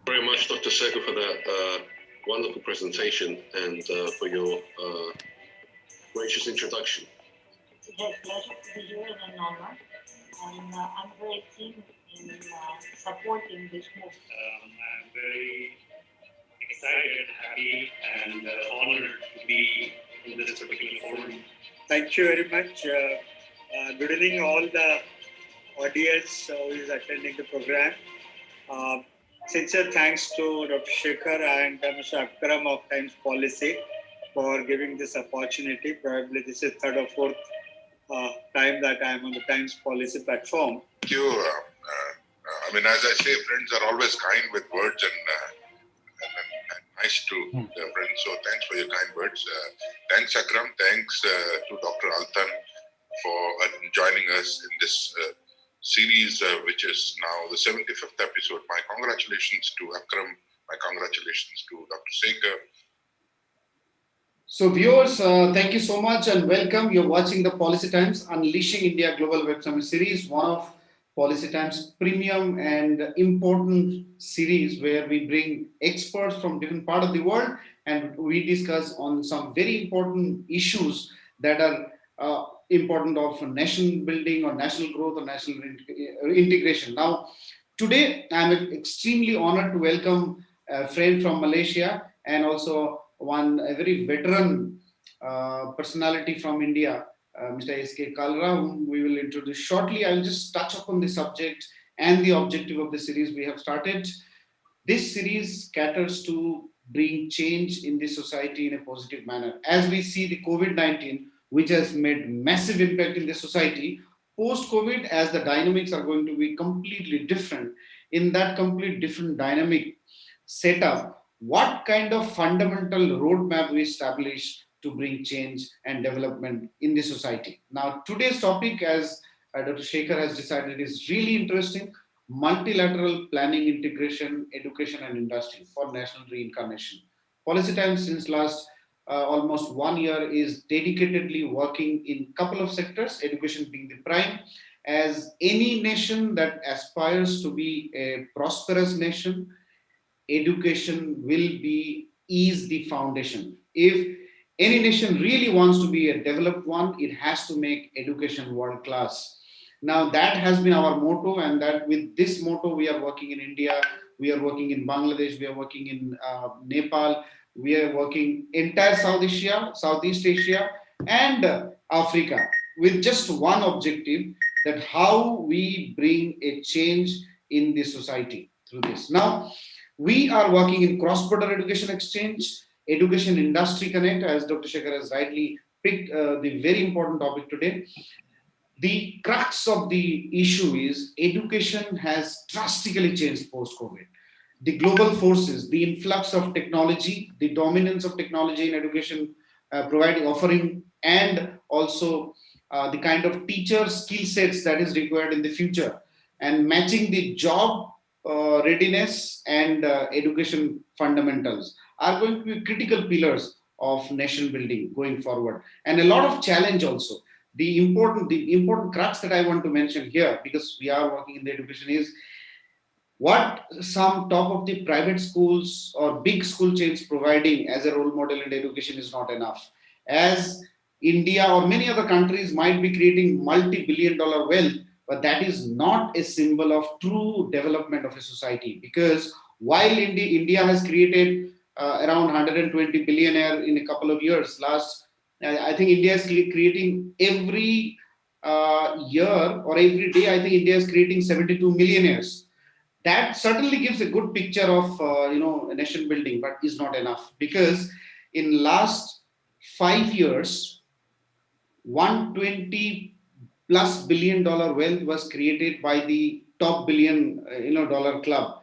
Very much, Dr. Sekhar, for that wonderful presentation and for your gracious introduction. It's a pleasure to be here and an honor. And I'm very keen in supporting this move. I'm very excited, happy, and honored to be in this particular forum. Thank you very much. Good evening, all the audience who is attending the program. Sincere thanks to Dr. Shekhar and Mr. Akram of Times Policy for giving this opportunity. Probably this is third or fourth time that I am on the Times Policy platform. Thank you. As I say, friends are always kind with words and nice to their friends. So thanks for your kind words. Thanks, Akram. Thanks to Dr. Altan for joining us in this series, which is now the 75th episode. My congratulations to Akram. My congratulations to Dr. Sekhar. So viewers, thank you so much and welcome. You're watching the Policy Times Unleashing India Global Web Summit series, one of Policy Times premium and important series where we bring experts from different parts of the world and we discuss on some very important issues that are important of nation building or national growth or national integration. Now, today I'm extremely honored to welcome a friend from Malaysia and also a very veteran personality from India, Mr. S.K. Kalra, whom we will introduce shortly. I will just touch upon the subject and the objective of the series we have started. This series caters to bring change in the society in a positive manner. As we see the COVID-19, which has made massive impact in the society, post-COVID, as the dynamics are going to be completely different, in that complete different dynamic setup, what kind of fundamental roadmap we establish to bring change and development in the society. Now, today's topic, as Dr. Shekhar has decided, is really interesting: multilateral planning, integration, education, and industry for national reincarnation. Policy Times, since last almost 1 year, is dedicatedly working in a couple of sectors, education being the prime. As any nation that aspires to be a prosperous nation, education is the foundation. If any nation really wants to be a developed one, it has to make education world class. Now that has been our motto, and that with this motto we are working in India, we are working in Bangladesh, we are working in Nepal, we are working entire Southeast Asia, and Africa, with just one objective: that how we bring a change in the society through this. Now, we are working in cross-border education exchange, education industry connect, as Dr. Shekhar has rightly picked the very important topic today. The crux of the issue is education has drastically changed post-COVID. The global forces, the influx of technology, the dominance of technology in education, offering, and also the kind of teacher skill sets that is required in the future, and matching the job readiness and education fundamentals are going to be critical pillars of nation building going forward, and a lot of challenge also. The important crux that I want to mention here, because we are working in the education, is what some top of the private schools or big school chains providing as a role model in education is not enough. As India or many other countries might be creating multi-billion-dollar wealth, but that is not a symbol of true development of a society. Because while India has created around 120 billionaire in a couple of years, I think India is creating every year or every day, I think India is creating 72 millionaires. That certainly gives a good picture of nation building, but is not enough, because in last 5 years, 120 plus $billion wealth was created by the top billion dollar club,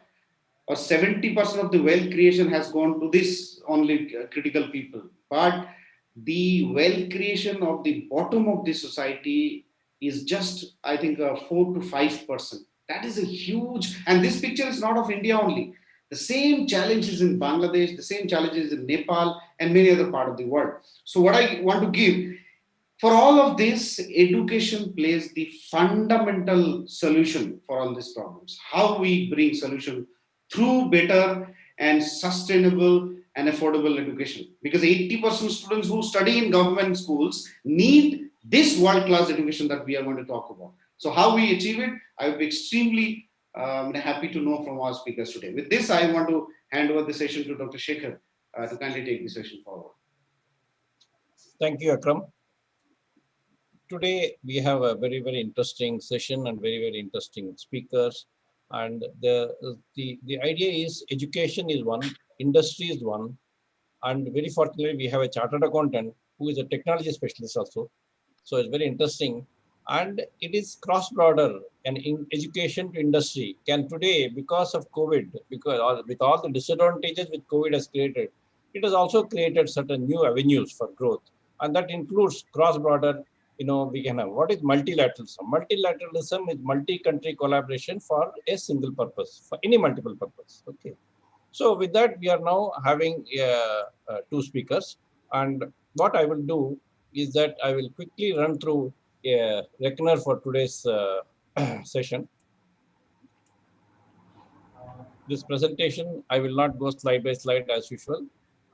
or 70% of the wealth creation has gone to this only critical people. But the wealth creation of the bottom of the society is just, I think, 4 to 5%. That is a huge, and this picture is not of India only. The same challenges in Bangladesh, the same challenges in Nepal, and many other parts of the world. So what I want to give, for all of this, education plays the fundamental solution for all these problems. How we bring solution through better and sustainable and affordable education. Because 80% students who study in government schools need this world-class education that we are going to talk about. So how we achieve it, I would be extremely happy to know from our speakers today. With this, I want to hand over the session to Dr. Shekhar to kindly take the session forward. Thank you, Akram. Today, we have a very, very interesting session and very, very interesting speakers. And the idea is education is one, industry is one, and very fortunately, we have a chartered accountant who is a technology specialist also. So it's very interesting. And it is cross-border and in education to industry can today, because of COVID, because with all the disadvantages which COVID has created, it has also created certain new avenues for growth. And that includes cross-border, we can have, what is multilateralism? Multilateralism is multi-country collaboration for a single purpose, for any multiple purpose, okay? So with that, we are now having two speakers. And what I will do is that I will quickly run through a reckoner for today's session. This presentation, I will not go slide by slide as usual.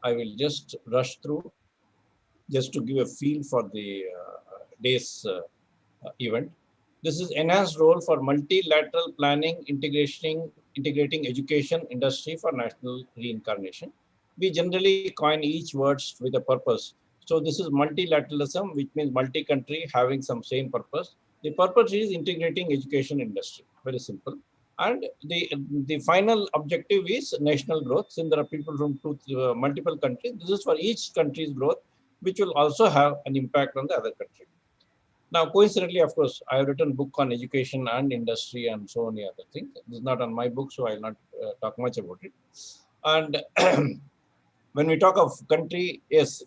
I will just rush through just to give a feel for the day's event. This is enhanced role for multilateral planning, integrating education industry for national reincarnation. We generally coin each words with a purpose. So this is multilateralism, which means multi-country having some same purpose. The purpose is integrating education industry, very simple. And the final objective is national growth. Since there are people from multiple countries, this is for each country's growth, which will also have an impact on the other country. Now, coincidentally, of course, I have written a book on education and industry and so many other things. This is not on my book, so I will not talk much about it. And when we talk of country, yes,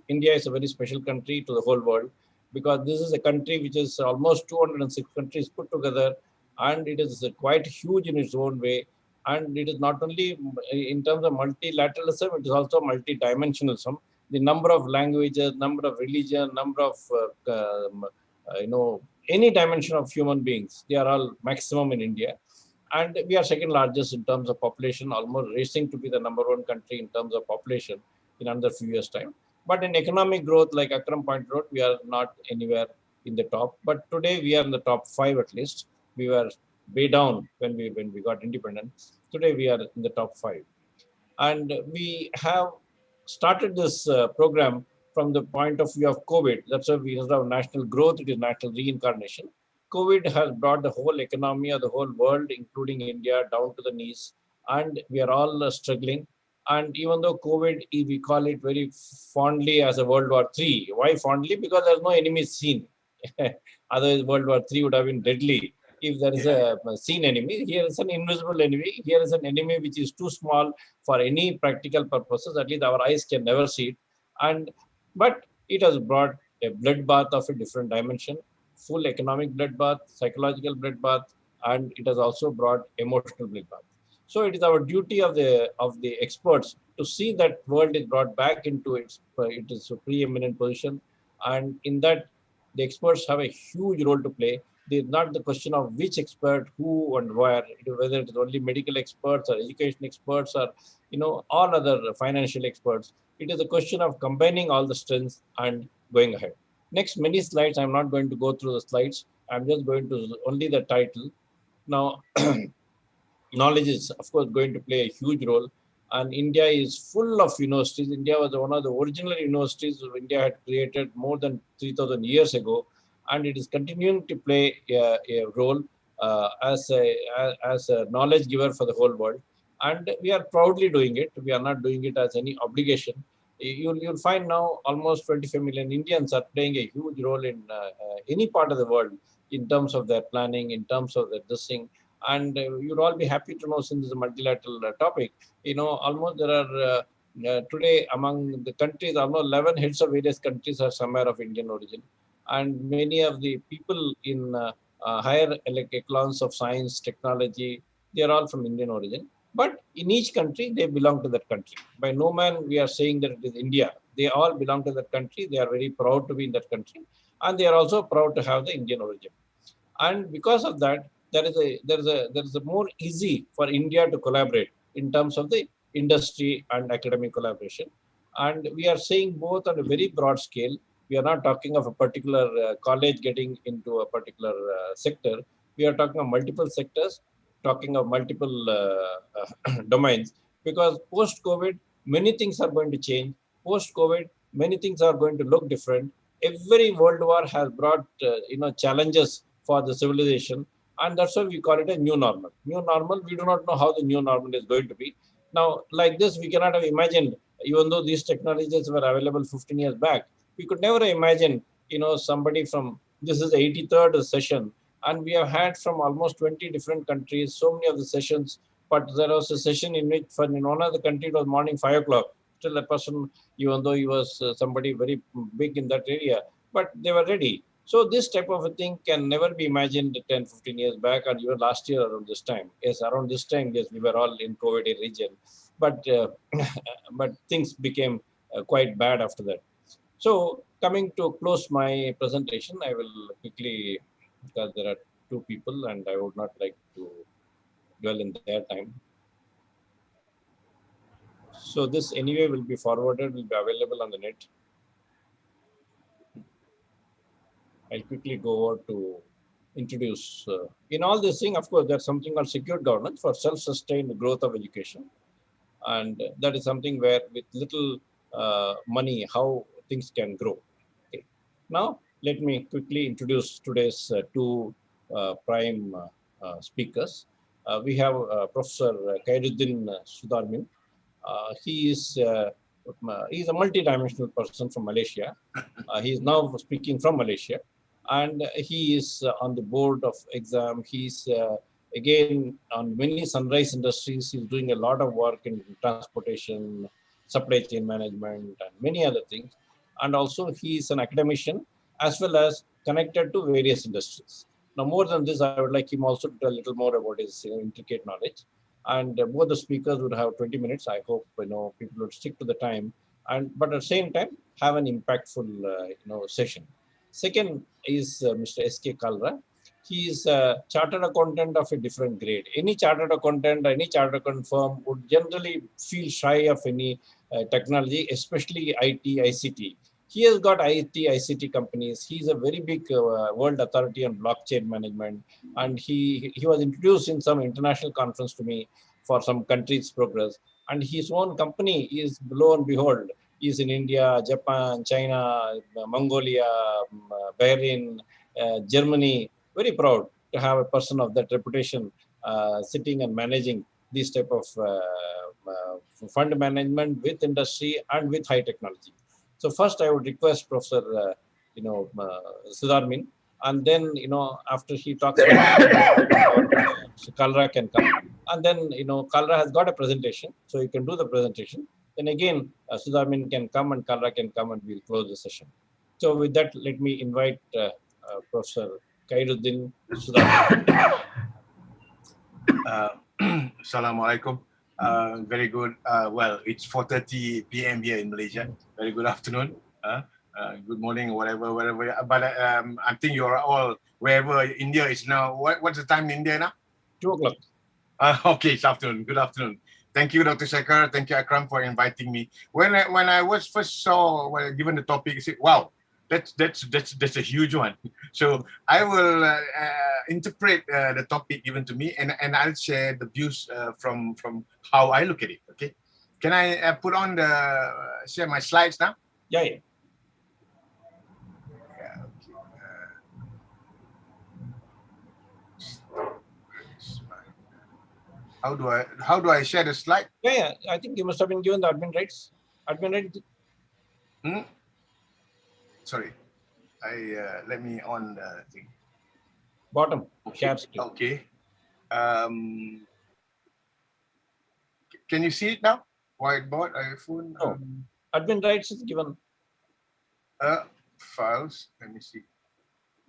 India is a very special country to the whole world, because this is a country which is almost 206 countries put together, and it is quite huge in its own way. And it is not only in terms of multilateralism, it is also multidimensionalism. The number of languages, number of religion, number of any dimension of human beings, they are all maximum in India. And we are second largest in terms of population, almost racing to be the number one country in terms of population in another few years' time. But in economic growth, like Akram pointed out, we are not anywhere in the top. But today we are in the top 5 at least. We were way down when we got independent. Today we are in the top 5. And we have started this program from the point of view of COVID. That's why we have national growth, it is national reincarnation. COVID has brought the whole economy of the whole world, including India, down to the knees, and we are all struggling. And even though COVID, we call it very fondly as a World War III. Why fondly? Because there's no enemy seen. Otherwise, World War III would have been deadly. If there is a seen enemy, here is an invisible enemy. Here is an enemy which is too small for any practical purposes. At least our eyes can never see it. But it has brought a bloodbath of a different dimension, full economic bloodbath, psychological bloodbath, and it has also brought emotional bloodbath. So it is our duty of the experts to see that world is brought back into its preeminent position, and in that the experts have a huge role to play. It's not the question of which expert, who and where, whether it is only medical experts or education experts or all other financial experts. It is a question of combining all the strengths and going ahead. Next many slides, I'm not going to go through the slides. I'm just going to only the title. Now, knowledge is, of course, going to play a huge role. And India is full of universities. India was one of the original universities India had created more than 3,000 years ago. And it is continuing to play a role as a knowledge giver for the whole world. And we are proudly doing it. We are not doing it as any obligation. You'll find now almost 25 million Indians are playing a huge role in any part of the world in terms of their planning, in terms of their dressing. And you'd all be happy to know, since this is a multilateral topic, almost there are today among the countries, almost 11 heads of various countries are somewhere of Indian origin. And many of the people in higher echelons of science, technology, they are all from Indian origin. But in each country, they belong to that country. By no man we are saying that it is India. They all belong to that country. They are very proud to be in that country. And they are also proud to have the Indian origin. And because of that, there is a more easy for India to collaborate in terms of the industry and academic collaboration. And we are seeing both on a very broad scale. We are not talking of a particular college getting into a particular sector. We are talking of multiple sectors, talking of multiple domains, because post-COVID, many things are going to change. Post-COVID, many things are going to look different. Every world war has brought challenges for the civilization, and that's why we call it a new normal. New normal, we do not know how the new normal is going to be. Now, like this, we cannot have imagined, even though these technologies were available 15 years back, we could never imagine, somebody from, this is the 83rd session, and we have had from almost 20 different countries, so many of the sessions, but there was a session in which, in one of the countries, it was morning 5 o'clock. Still a person, even though he was somebody very big in that area, but they were ready. So this type of a thing can never be imagined 10, 15 years back, or even last year around this time. Yes, around this time, yes, we were all in COVID region, but but things became quite bad after that. So coming to close my presentation, I will quickly, because there are two people and I would not like to dwell in their time. So this anyway will be forwarded, will be available on the net. I'll quickly go over to introduce. In all this thing, of course, there's something called secure governance for self-sustained growth of education. And that is something where with little money, how things can grow. Okay. Now, let me quickly introduce today's two prime speakers. We have Professor Khairuddin Sudharmin. He's a multi-dimensional person from Malaysia. He is now speaking from Malaysia, and he is on the board of exam. He's again on many sunrise industries. He's doing a lot of work in transportation, supply chain management, and many other things. And also he is an academician as well as connected to various industries. Now, more than this, I would like him also to tell a little more about his intricate knowledge. And both the speakers would have 20 minutes. I hope people would stick to the time, and but at the same time have an impactful session. Second is Mr. S.K. Kalra. He is a chartered accountant of a different grade. Any chartered accountant, any chartered accountant firm would generally feel shy of any technology, especially IT, ICT. He has got IT, ICT companies. He's a very big world authority on blockchain management. And he was introduced in some international conference to me for some countries' progress. And his own company is, lo and behold, is in India, Japan, China, Mongolia, Bahrain, Germany. Very proud to have a person of that reputation sitting and managing this type of fund management with industry and with high technology. So first, I would request Professor, Sudharmin, and then after he talks about Kalra can come, and then Kalra has got a presentation, so you can do the presentation. Then again, Sudharmin can come and Kalra can come, and we'll close the session. So with that, let me invite Professor Khairuddin Sudharmin. Assalamualaikum. Very good. Well, it's 4:30 p.m. here in Malaysia. Very good afternoon. Good morning, whatever. But I think you are all wherever India is now. What's the time in India now? 2 o'clock. Okay, it's afternoon. Good afternoon. Thank you, Dr. Shekhar. Thank you, Akram, for inviting me. When I was first given the topic, I said, "Wow, that's a huge one." So I will interpret the topic given to me, and I'll share the views from how I look at it. Okay, can I put on share my slides now? Yeah. How do I share the slide? Yeah. I think you must have been given the admin rights. Admin rights. Sorry, let me on the thing. Bottom. Okay. Okay. Can you see it now? Whiteboard, iPhone. Admin rights is given. Files. Let me see.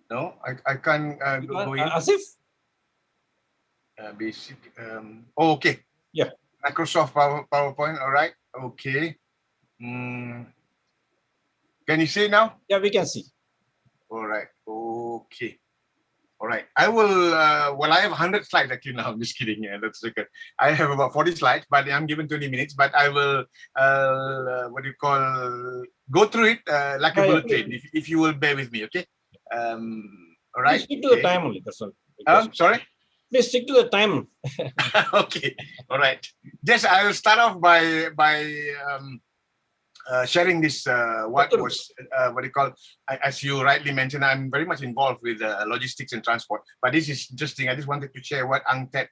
No, I can't go in. Asif. Basic. Okay. Yeah. Microsoft PowerPoint. All right. Okay. Can you see it now? Yeah, we can see. All right. Okay. All right. I will, well, I have 100 slides actually now. I'm just kidding. Yeah, that's okay. I have about 40 slides, but I'm given 20 minutes. But I will, what do you call, go through it like a bullet train, if you will bear with me, okay? All right. Please stick to the time only. That's all. Sorry? Please stick to the time. Okay. All right. Just I will start off by sharing this what was what do you call, as you rightly mentioned, I'm very much involved with logistics and transport, but this is interesting. I just wanted to share what UNTED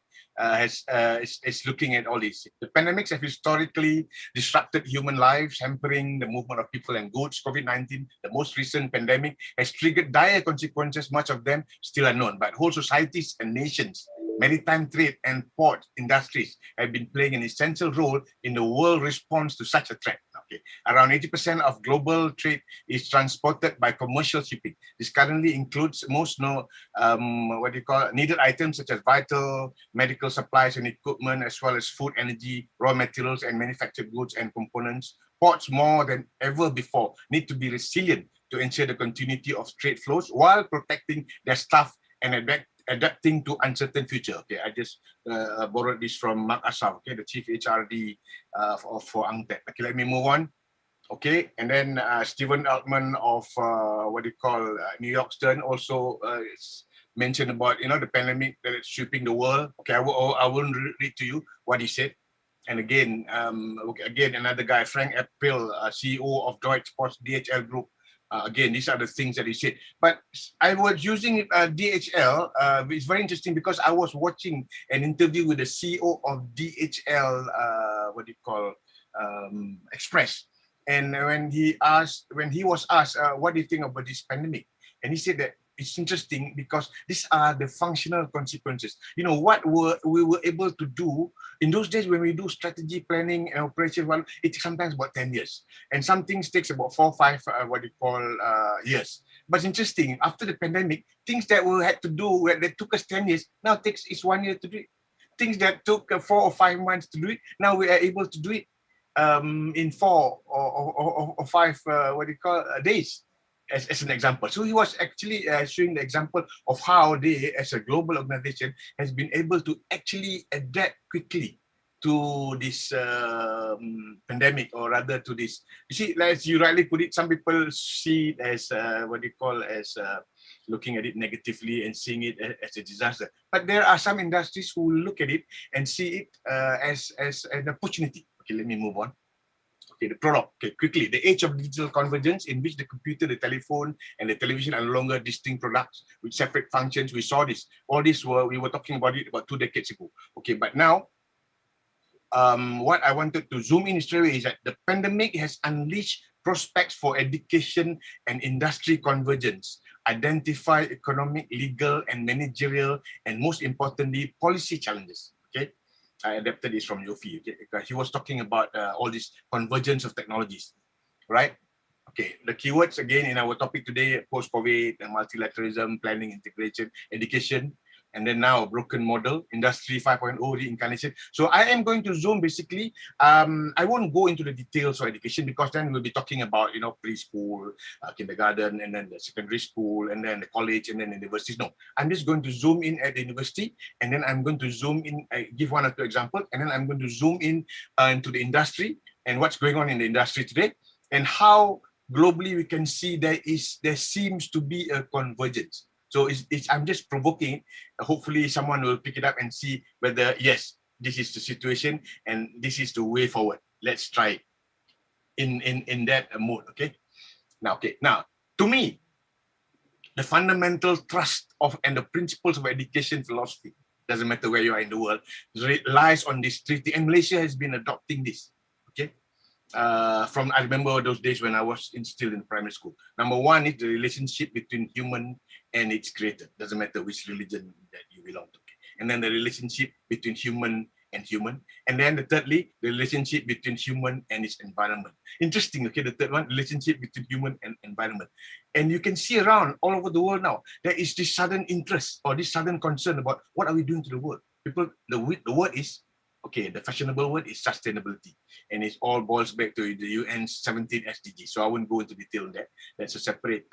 is looking at all this. The pandemics have historically disrupted human lives, hampering the movement of people and goods. COVID-19, the most recent pandemic, has triggered dire consequences, much of them still unknown, but whole societies and nations, maritime trade and port industries have been playing an essential role in the world response to such a threat. Okay. Around 80% of global trade is transported by commercial shipping. This currently includes most needed items such as vital medical supplies and equipment, as well as food, energy, raw materials, and manufactured goods and components. Ports, more than ever before, need to be resilient to ensure the continuity of trade flows while protecting their staff and adapting to uncertain future. Okay, I just borrowed this from Mark Asaf, okay, the Chief HRD for UNTED. Okay, let me move on. Okay, and then Stephen Altman of New York Stern also mentioned about the pandemic that is sweeping the world. Okay, I won't read to you what he said. And again, another guy, Frank Appel, CEO of Deutsche Post DHL Group. Again, these are the things that he said. But I was using DHL. It's very interesting because I was watching an interview with the CEO of DHL, Express. And when he was asked, what do you think about this pandemic? And he said that it's interesting because these are the functional consequences. What we were able to do in those days when we do strategy planning and operation, well, it's sometimes about 10 years. And some things takes about 4 or 5, years. But it's interesting, after the pandemic, things that we had to do, that took us 10 years, now takes 1 year to do it. Things that took 4 or 5 months to do it, now we are able to do it in 4 or 5 days, as an example. So he was actually showing the example of how they, as a global organization, has been able to actually adapt quickly to this pandemic, or rather to this. You see, as you rightly put it, some people see it as looking at it negatively and seeing it as a disaster. But there are some industries who look at it and see it as an opportunity. Okay, let me move on. Okay, the product. Okay, quickly. The age of digital convergence, in which the computer, the telephone, and the television are no longer distinct products with separate functions. We saw this. All this we were talking about it about 2 decades ago. Okay, but now, what I wanted to zoom in straight away is that the pandemic has unleashed prospects for education and industry convergence, identify economic, legal, and managerial, and most importantly, policy challenges. Okay. I adapted this from Yofi, okay, because he was talking about all this convergence of technologies, right? Okay, the keywords again in our topic today: post-COVID, multilateralism, planning, integration, education, and then now broken model, industry 5.0 reincarnation. So I am going to zoom basically. I won't go into the details of education because then we'll be talking about preschool, kindergarten, and then the secondary school, and then the college, and then the universities. No, I'm just going to zoom in at the university, and then I'm going to zoom in, give 1 or 2 examples, and then I'm going to zoom in into the industry and what's going on in the industry today, and how globally we can see there seems to be a convergence. So I'm just provoking. Hopefully someone will pick it up and see whether, yes, this is the situation and this is the way forward. Let's try it in that mode, okay? Now, to me, the fundamental thrust of and the principles of education philosophy, doesn't matter where you are in the world, lies on this treaty, and Malaysia has been adopting this, okay? I remember those days when I was still in primary school. Number 1 is the relationship between human and its creator. Doesn't matter which religion that you belong to. Okay? And then the relationship between human and human. And then thirdly, the relationship between human and its environment. Interesting, okay, the third one, relationship between human and environment. And you can see around all over the world now, there is this sudden interest or this sudden concern about what are we doing to the world. People, the word is, Okay, the fashionable word is sustainability, and it all boils back to the UN's 17 SDG. So I won't go into detail on that. That's a separate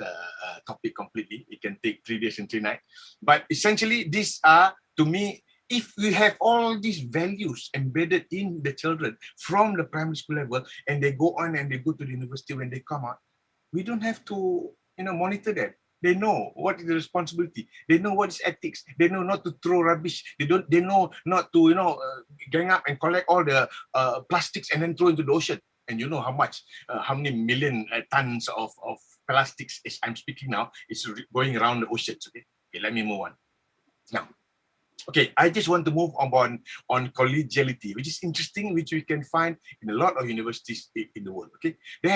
topic completely. It can take 3 days and 3 nights. But essentially, these are, to me, if we have all these values embedded in the children from the primary school level, and they go on and they go to the university, when they come out, we don't have to, monitor them. They know what is the responsibility. They know what is ethics. They know not to throw rubbish. They know not to, gang up and collect all the plastics and then throw into the ocean. And you know how many million tons of plastics is I'm speaking now is going around the oceans. Okay, let me move on. Now, okay, I just want to move on collegiality, which is interesting, which we can find in a lot of universities in the world. Okay, there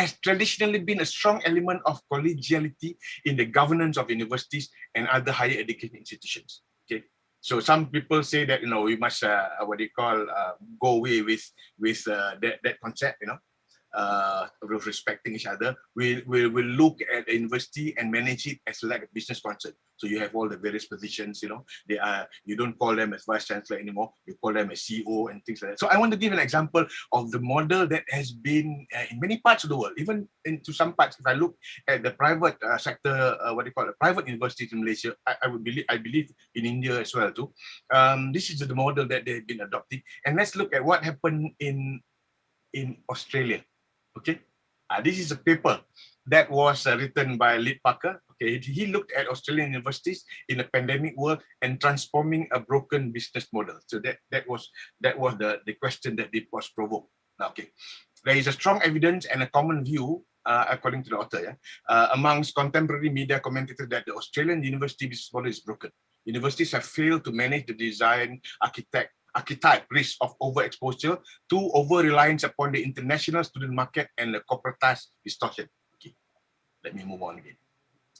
has traditionally been a strong element of collegiality in the governance of universities and other higher education institutions. Okay, so some people say that we must go away with that concept. Respecting each other. We'll look at the university and manage it as like a business concern. So you have all the various positions, you don't call them as vice chancellor anymore, you call them a CEO and things like that. So I want to give an example of the model that has been in many parts of the world, even into some parts. If I look at the private sector, private universities in Malaysia, I believe in India as well too. This is the model that they've been adopting. And let's look at what happened in Australia. Okay, this is a paper that was written by Lee Parker. Okay, he looked at Australian universities in a pandemic world and transforming a broken business model. So that was the question that they was provoked. Okay, there is a strong evidence and a common view, according to the author, amongst contemporary media commentators, that the Australian university business model is broken. Universities have failed to manage the design, archetype risk of overexposure to over-reliance upon the international student market and the corporatized distortion. Okay, let me move on again.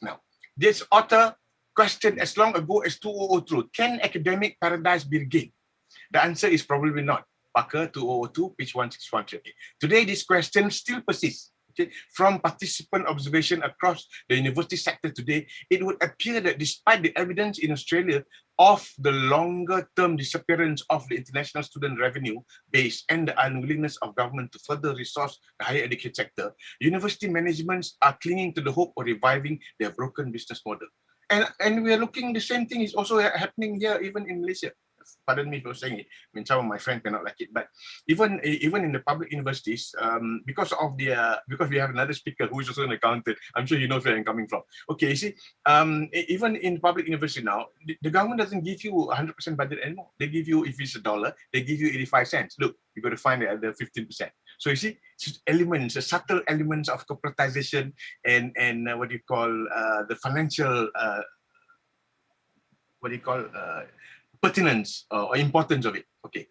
Now, this author questioned as long ago as 2002, can academic paradise be regained? The answer is probably not. Parker, 2002, page 161. Okay. Today, this question still persists. Okay. From participant observation across the university sector today, it would appear that despite the evidence in Australia of the longer-term disappearance of the international student revenue base and the unwillingness of government to further resource the higher education sector, university managements are clinging to the hope of reviving their broken business model. And we are looking, the same thing is also happening here, even in Malaysia. Pardon me for saying it. I mean, some of my friends cannot like it, but even in the public universities, because we have another speaker who is also an accountant. I'm sure you know where I'm coming from. Okay, you see, even in public university now, the government doesn't give you 100% budget anymore. They give you, if it's $1, they give you 85 cents. Look, you got to find the other 15%. So you see, elements, subtle elements of corporatization and the financial pertinence or importance of it. Okay.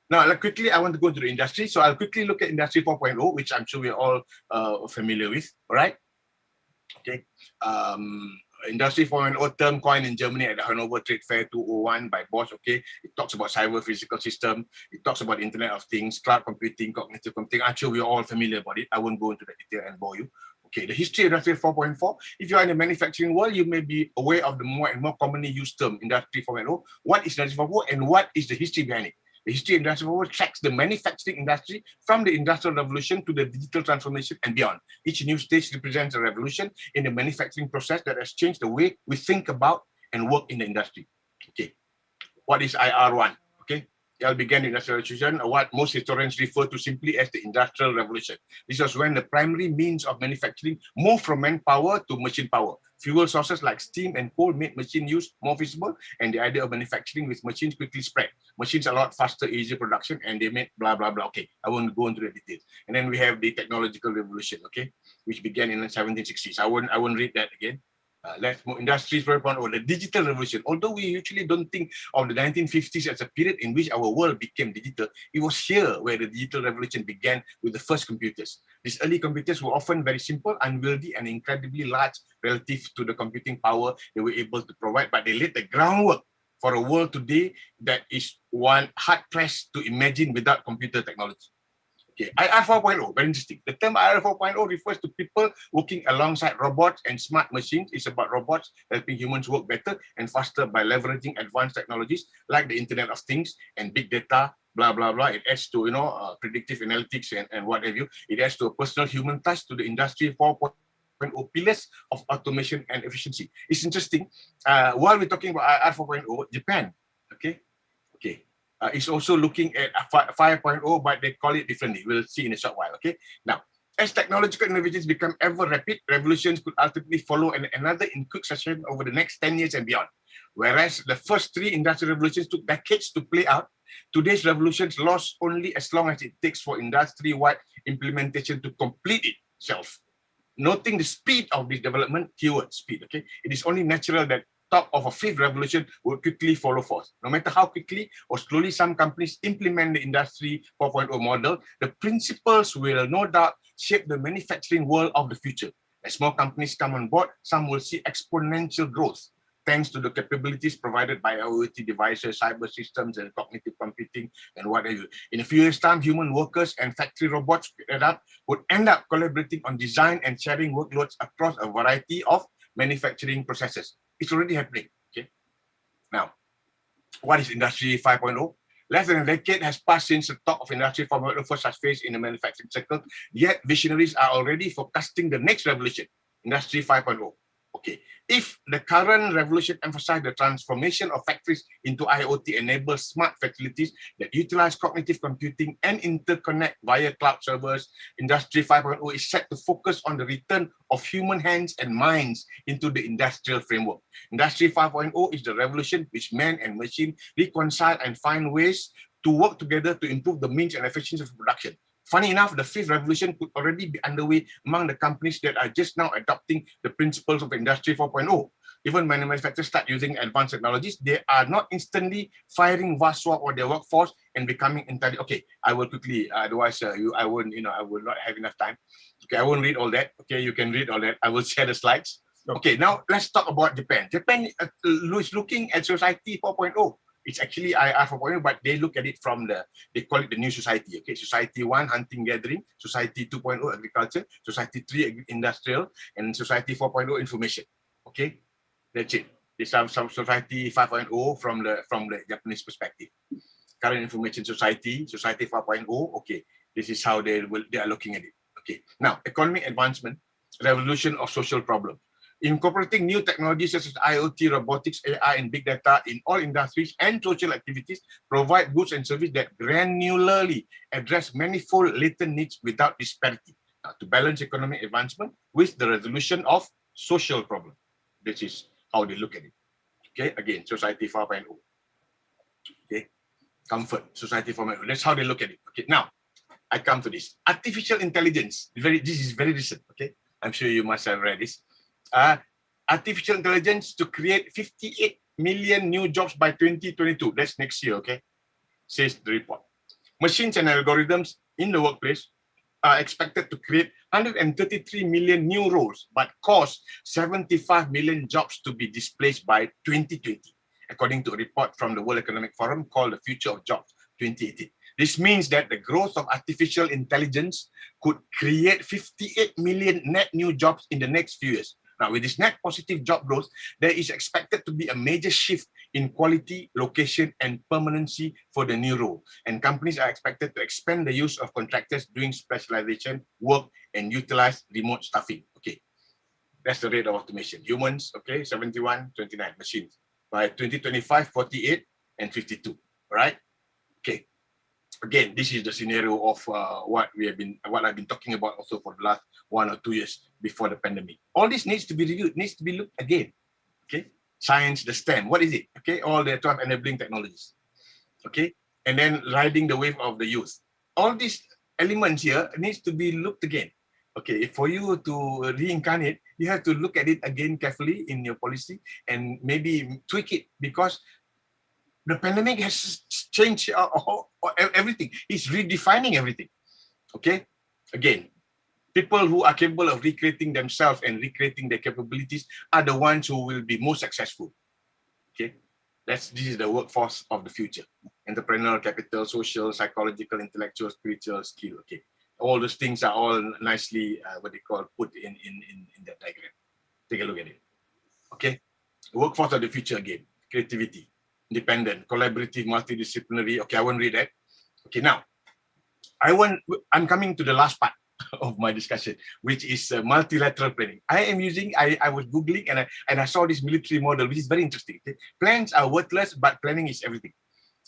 Now, quickly, I want to go to the industry. So I'll quickly look at Industry 4.0, which I'm sure we're all familiar with. All right. Okay. Industry 4.0 term coined in Germany at the Hanover Trade Fair 2001 by Bosch. Okay. It talks about cyber physical system. It talks about Internet of Things, cloud computing, cognitive computing. I'm sure we're all familiar about it. I won't go into the detail and bore you. Okay, the history of Industry 4.4. If you are in the manufacturing world, you may be aware of the more and more commonly used term, Industry 4.0. What is Industry 4.0 and what is the history behind it? The history of Industry 4.0 tracks the manufacturing industry from the Industrial Revolution to the digital transformation and beyond. Each new stage represents a revolution in the manufacturing process that has changed the way we think about and work in the industry. Okay, what is IR1? Okay. It all began in the Industrial Revolution, or what most historians refer to simply as the Industrial Revolution. This was when the primary means of manufacturing moved from manpower to machine power. Fuel sources like steam and coal made machine use more feasible, and the idea of manufacturing with machines quickly spread. Machines are a lot faster, easier production, and they made blah, blah, blah. Okay, I won't go into the details. And then we have the technological revolution, okay, which began in the 1760s. I won't read that again. Let's move Industry 4.0, the digital revolution. Although we usually don't think of the 1950s as a period in which our world became digital, it was here where the digital revolution began with the first computers. These early computers were often very simple, unwieldy, and incredibly large relative to the computing power they were able to provide, but they laid the groundwork for a world today that is one hard-pressed to imagine without computer technology. Okay, IR 4.0, very interesting. The term IR 4.0 refers to people working alongside robots and smart machines. It's about robots helping humans work better and faster by leveraging advanced technologies like the Internet of Things and big data, blah, blah, blah. It adds to, predictive analytics and what have you. It adds to a personal human touch to the industry 4.0 pillars of automation and efficiency. It's interesting. While we're talking about IR 4.0, Japan, okay, is also looking at 5.0, but they call it differently. We'll see in a short while. Okay. Now, as technological innovations become ever rapid, revolutions could ultimately follow another in quick succession over the next 10 years and beyond. Whereas the first three industrial revolutions took decades to play out, today's revolutions last only as long as it takes for industry-wide implementation to complete itself. Noting the speed of this development, keyword speed, okay, it is only natural that top of a fifth revolution will quickly follow forth. No matter how quickly or slowly some companies implement the industry 4.0 model, the principles will no doubt shape the manufacturing world of the future. As more companies come on board, some will see exponential growth thanks to the capabilities provided by IoT devices, cyber systems, and cognitive computing, and whatever. In a few years' time, human workers and factory robots would end up collaborating on design and sharing workloads across a variety of manufacturing processes. It's already happening. Okay. Now, what is Industry 5.0? Less than a decade has passed since the talk of Industry 4.0 first surfaced in the manufacturing circle, yet visionaries are already forecasting the next revolution, Industry 5.0. Okay, if the current revolution emphasizes the transformation of factories into IoT-enabled smart facilities that utilize cognitive computing and interconnect via cloud servers, Industry 5.0 is set to focus on the return of human hands and minds into the industrial framework. Industry 5.0 is the revolution which man and machine reconcile and find ways to work together to improve the means and efficiency of production. Funny enough, the fifth revolution could already be underway among the companies that are just now adopting the principles of Industry 4.0. Even when manufacturers start using advanced technologies, they are not instantly firing vast swath of their workforce and becoming entirely, okay, I will quickly, otherwise I will not have enough time. Okay, I won't read all that. Okay, you can read all that. I will share the slides. Okay, now let's talk about Japan. Japan is looking at Society 4.0. It's actually IR 4.0, but they look at it from they call it the new society. Okay, Society 1, hunting, gathering, Society 2.0, agriculture, Society 3, industrial, and Society 4.0, information. Okay, that's it. This is some Society 5.0 from the Japanese perspective. Current information society, Society 4.0. Okay, this is how they are looking at it. Okay, now economic advancement, revolution of social problems. Incorporating new technologies such as IoT, robotics, AI, and big data in all industries and social activities provide goods and services that granularly address manifold latent needs without disparity to balance economic advancement with the resolution of social problems. This is how they look at it. Okay, again, Society 4.0. Okay, comfort, Society 4.0. That's how they look at it. Okay, now I come to this. Artificial intelligence. This is very recent. Okay, I'm sure you must have read this. Artificial intelligence to create 58 million new jobs by 2022. That's next year, okay? Says the report. Machines and algorithms in the workplace are expected to create 133 million new roles, but cause 75 million jobs to be displaced by 2020, according to a report from the World Economic Forum called The Future of Jobs 2018. This means that the growth of artificial intelligence could create 58 million net new jobs in the next few years. Now, with this net positive job growth, there is expected to be a major shift in quality, location, and permanency for the new role. And companies are expected to expand the use of contractors doing specialization work and utilize remote staffing. Okay, that's the rate of automation. Humans, okay, 71, 29 machines. By 2025, 48 and 52, right? Okay. Again, this is the scenario of what I've been talking about also for the last 1 or 2 years before the pandemic. All this needs to be reviewed, needs to be looked again. Okay, science, the STEM, what is it? Okay, all the 12 enabling technologies. Okay, and then riding the wave of the youth. All these elements here needs to be looked again. Okay, for you to reincarnate, you have to look at it again carefully in your policy and maybe tweak it, because the pandemic has changed everything. It's redefining everything. Okay, again, people who are capable of recreating themselves and recreating their capabilities are the ones who will be most successful. Okay, This is the workforce of the future. Entrepreneurial capital, social, psychological, intellectual, spiritual skill. Okay, all those things are all nicely what they call put in that diagram. Take a look at it. Okay, workforce of the future again. Creativity, independent, collaborative, multidisciplinary. Okay, I won't read that. Okay, now I'm coming to the last part of my discussion, which is multilateral planning. I was Googling and I saw this military model, which is very interesting. Okay? Plans are worthless, but planning is everything.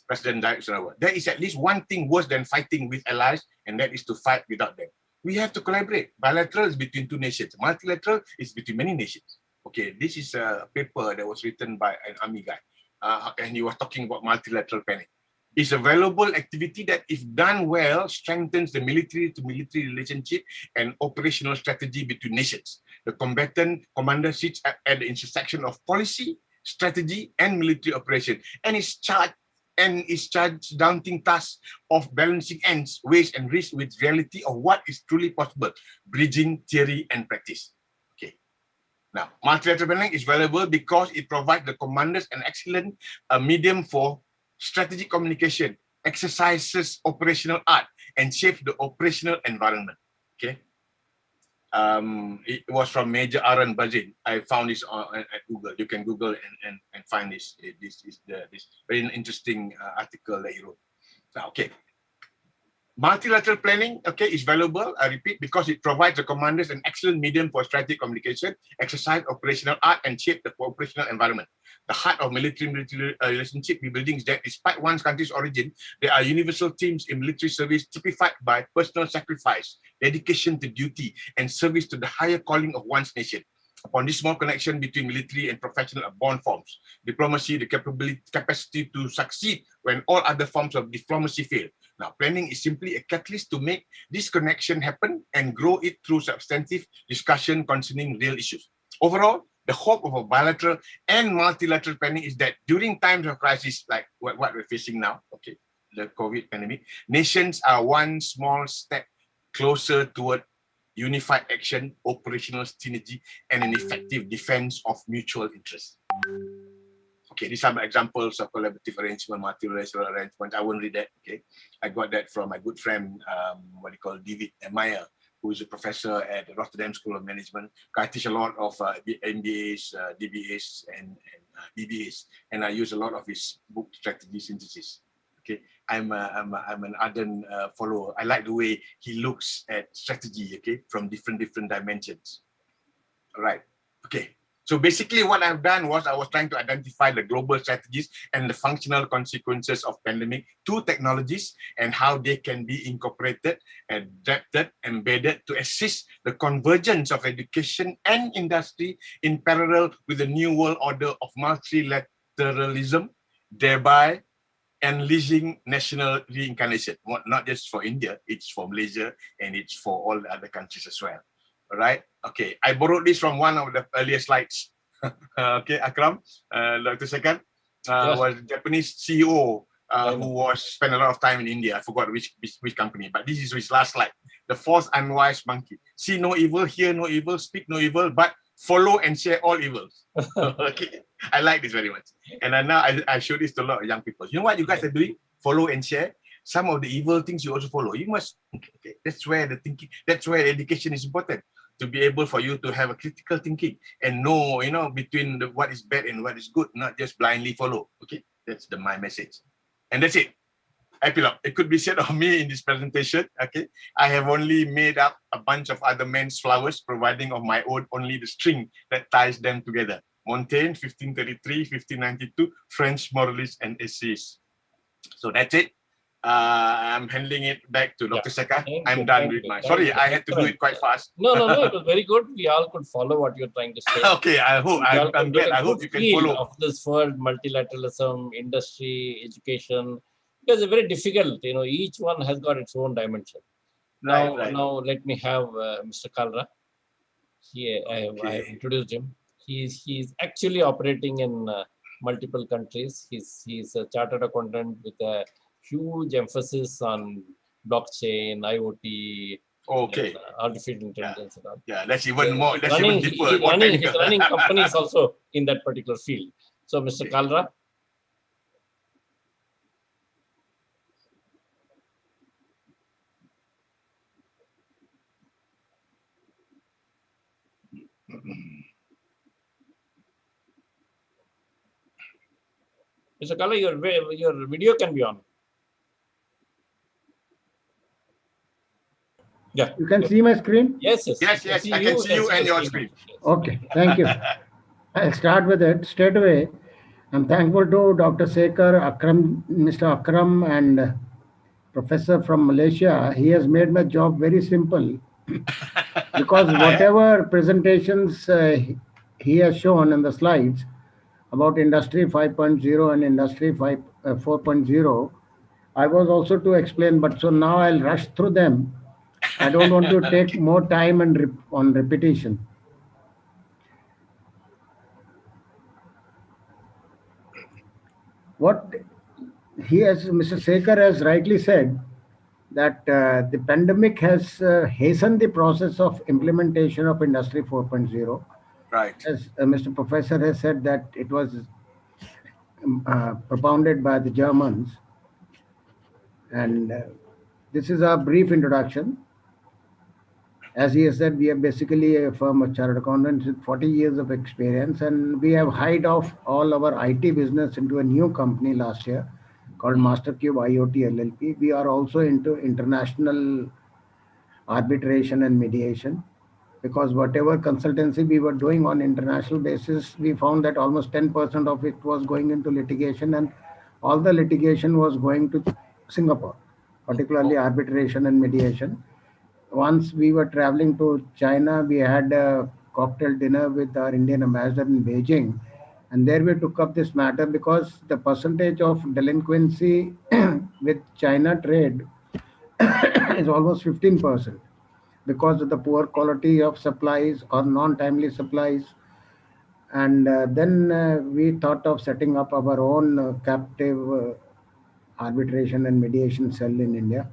President Sarawak. There is at least one thing worse than fighting with allies, and that is to fight without them. We have to collaborate. Bilateral is between two nations. Multilateral is between many nations. Okay, this is a paper that was written by an army guy, and he was talking about multilateral planning. It's a valuable activity that, if done well, strengthens the military-to-military relationship and operational strategy between nations. The combatant commander sits at the intersection of policy, strategy, and military operation, and is charged daunting task of balancing ends, waste, and risk with reality of what is truly possible, bridging theory and practice. Okay. Now, multilateral planning is valuable because it provides the commanders an excellent medium for strategic communication, exercises operational art, and shapes the operational environment. Okay. It was from Major Aaron Bazin. I found this at Google. You can Google and find this very interesting article that he wrote. Now, okay. Multilateral planning, okay, is valuable, I repeat, because it provides the commanders an excellent medium for strategic communication, exercise operational art, and shape the operational environment. The heart of military-military relationship rebuilding is that despite one's country's origin, there are universal themes in military service typified by personal sacrifice, dedication to duty, and service to the higher calling of one's nation. Upon this small connection between military and professional are born forms. Diplomacy, the capacity to succeed when all other forms of diplomacy fail. Now, planning is simply a catalyst to make this connection happen and grow it through substantive discussion concerning real issues. Overall, the hope of a bilateral and multilateral planning is that during times of crisis like what we're facing now, okay, the COVID pandemic, nations are one small step closer toward unified action, operational synergy, and an effective defense of mutual interest. Okay, these are my examples of collaborative arrangement, multilateral arrangement. I won't read that, okay? I got that from my good friend, David Meyer, who is a professor at the Rotterdam School of Management. I teach a lot of MBAs, DBAs, and BBAs, and I use a lot of his book strategy synthesis. Okay, I'm an ardent follower. I like the way he looks at strategy, okay, from different dimensions. All right, okay. So basically what I've done was I was trying to identify the global strategies and the functional consequences of pandemic to technologies and how they can be incorporated, adapted, embedded to assist the convergence of education and industry in parallel with the new world order of multilateralism, thereby unleashing national reincarnation. Not just for India, it's for Malaysia and it's for all the other countries as well. All right. Okay. I borrowed this from one of the earlier slides. Okay, Akram, Dr. Sekar was Japanese CEO who was spent a lot of time in India. I forgot which company, but this is his last slide. The fourth unwise monkey. See no evil, hear no evil, speak no evil, but follow and share all evils. Okay, I like this very much. And now I show this to a lot of young people. You know what you guys are doing? Follow and share. Some of the evil things you also follow. You must, okay, that's where the thinking, that's where education is important, to be able for you to have a critical thinking and know, you know, between what is bad and what is good, not just blindly follow. Okay, that's my message. And that's it. Epilogue. It could be said of me in this presentation, okay, I have only made up a bunch of other men's flowers, providing of my own only the string that ties them together. Montaigne, 1533, 1592, French moralist and essayist. So that's it. I'm handing it back to Dr. Sekar. I'm done with my. Sorry, I had to do it quite fast. No, it was very good. We all could follow what you're trying to say. Okay, I hope. I'm glad. I hope you can follow. Of this world, multilateralism, industry, education, because it's very difficult. You know, each one has got its own dimension. Now, let me have Mr. Kalra. I have introduced him. He's actually operating in multiple countries. He's a chartered accountant with a huge emphasis on blockchain, IoT, artificial intelligence. And all. Yeah, that's even more. That's even deeper. He's running companies also in that particular field. So, Mr. Kalra. Mr. Kalra, your video can be on. Yeah. You can see my screen? Yes, yes. Yes, I can see you and your screen. Yes. Okay, thank you. I'll start with it straight away. I'm thankful to Dr. Sekhar, Akram, Mr. Akram, and Professor from Malaysia. He has made my job very simple because whatever presentations he has shown in the slides about Industry 5.0 and Industry 4.0, I was also to explain, but so now I'll rush through them. I don't want to take more time and on repetition. What Mr. Sekhar has rightly said, that the pandemic has hastened the process of implementation of Industry 4.0. Right. As Mr. Professor has said that it was propounded by the Germans. And this is a brief introduction. As he has said, we are basically a firm of chartered accountants with 40 years of experience, and we have hired off all our IT business into a new company last year called MasterCube IoT LLP. We are also into international arbitration and mediation, because whatever consultancy we were doing on international basis, we found that almost 10% of it was going into litigation, and all the litigation was going to Singapore, particularly arbitration and mediation. Once we were traveling to China, we had a cocktail dinner with our Indian ambassador in Beijing. And there we took up this matter because the percentage of delinquency with China trade is almost 15% because of the poor quality of supplies or non-timely supplies. And then we thought of setting up our own captive arbitration and mediation cell in India,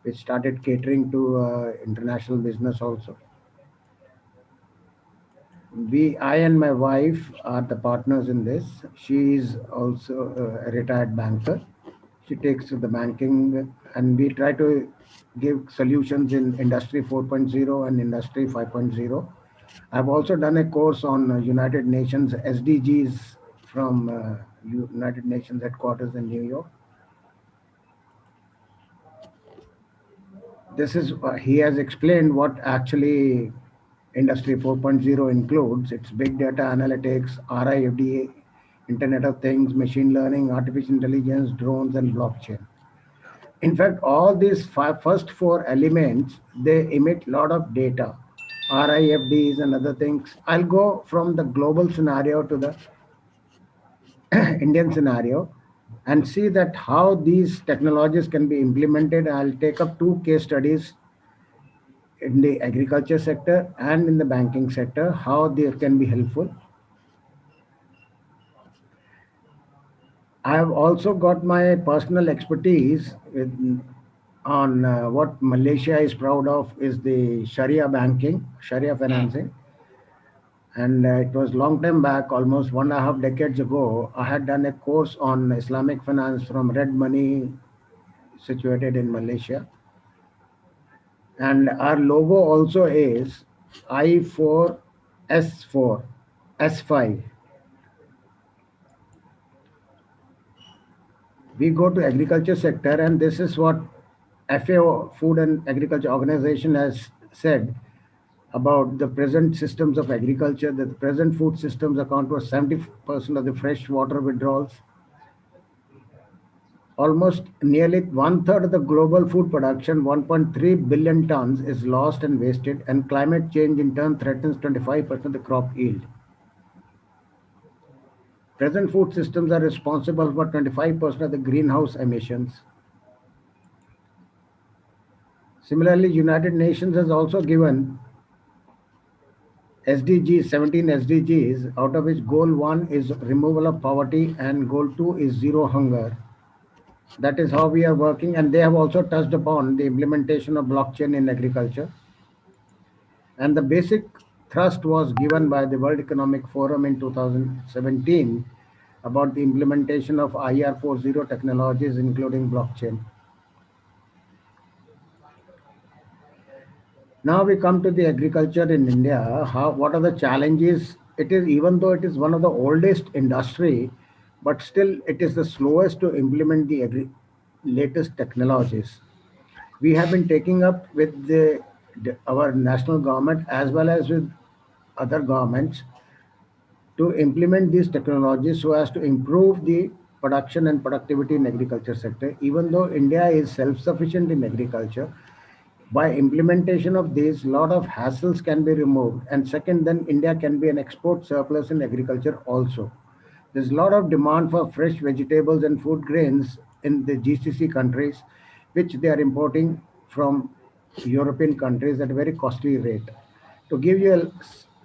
which started catering to international business also. I and my wife are the partners in this. She is also a retired banker. She takes the banking, and we try to give solutions in Industry 4.0 and Industry 5.0. I've also done a course on United Nations SDGs from United Nations headquarters in New York. This is he has explained what actually Industry 4.0 includes. It's big data analytics, RIFD, Internet of Things, machine learning, artificial intelligence, drones, and blockchain. In fact, all these first four elements, they emit a lot of data, RIFDs and other things. I'll go from the global scenario to the Indian scenario and see that how these technologies can be implemented. I'll take up two case studies in the agriculture sector and in the banking sector, how they can be helpful. I have also got my personal expertise on what Malaysia is proud of is the Sharia banking, Sharia financing. And it was long time back, almost 1.5 decades ago, I had done a course on Islamic finance from Red Money, situated in Malaysia. And our logo also is I4, S4, S5. We go to agriculture sector, and this is what FAO, Food and Agriculture Organization, has said about the present systems of agriculture, that the present food systems account for 70% of the fresh water withdrawals. Almost nearly 1/3 of the global food production, 1.3 billion tons, is lost and wasted, and climate change in turn threatens 25% of the crop yield. Present food systems are responsible for 25% of the greenhouse emissions. Similarly, United Nations has also given SDGs, 17 SDGs, out of which goal 1 is removal of poverty and goal 2 is zero hunger. That is how we are working, and they have also touched upon the implementation of blockchain in agriculture. And the basic thrust was given by the World Economic Forum in 2017 about the implementation of IR 4.0 technologies, including blockchain. Now we come to the agriculture in India. What are the challenges? It is, even though it is one of the oldest industry, but still it is the slowest to implement the latest technologies. We have been taking up with our national government as well as with other governments to implement these technologies so as to improve the production and productivity in agriculture sector. Even though India is self-sufficient in agriculture, by implementation of these, lot of hassles can be removed. And second, then India can be an export surplus in agriculture also. There's a lot of demand for fresh vegetables and food grains in the GCC countries, which they are importing from European countries at a very costly rate. To give you a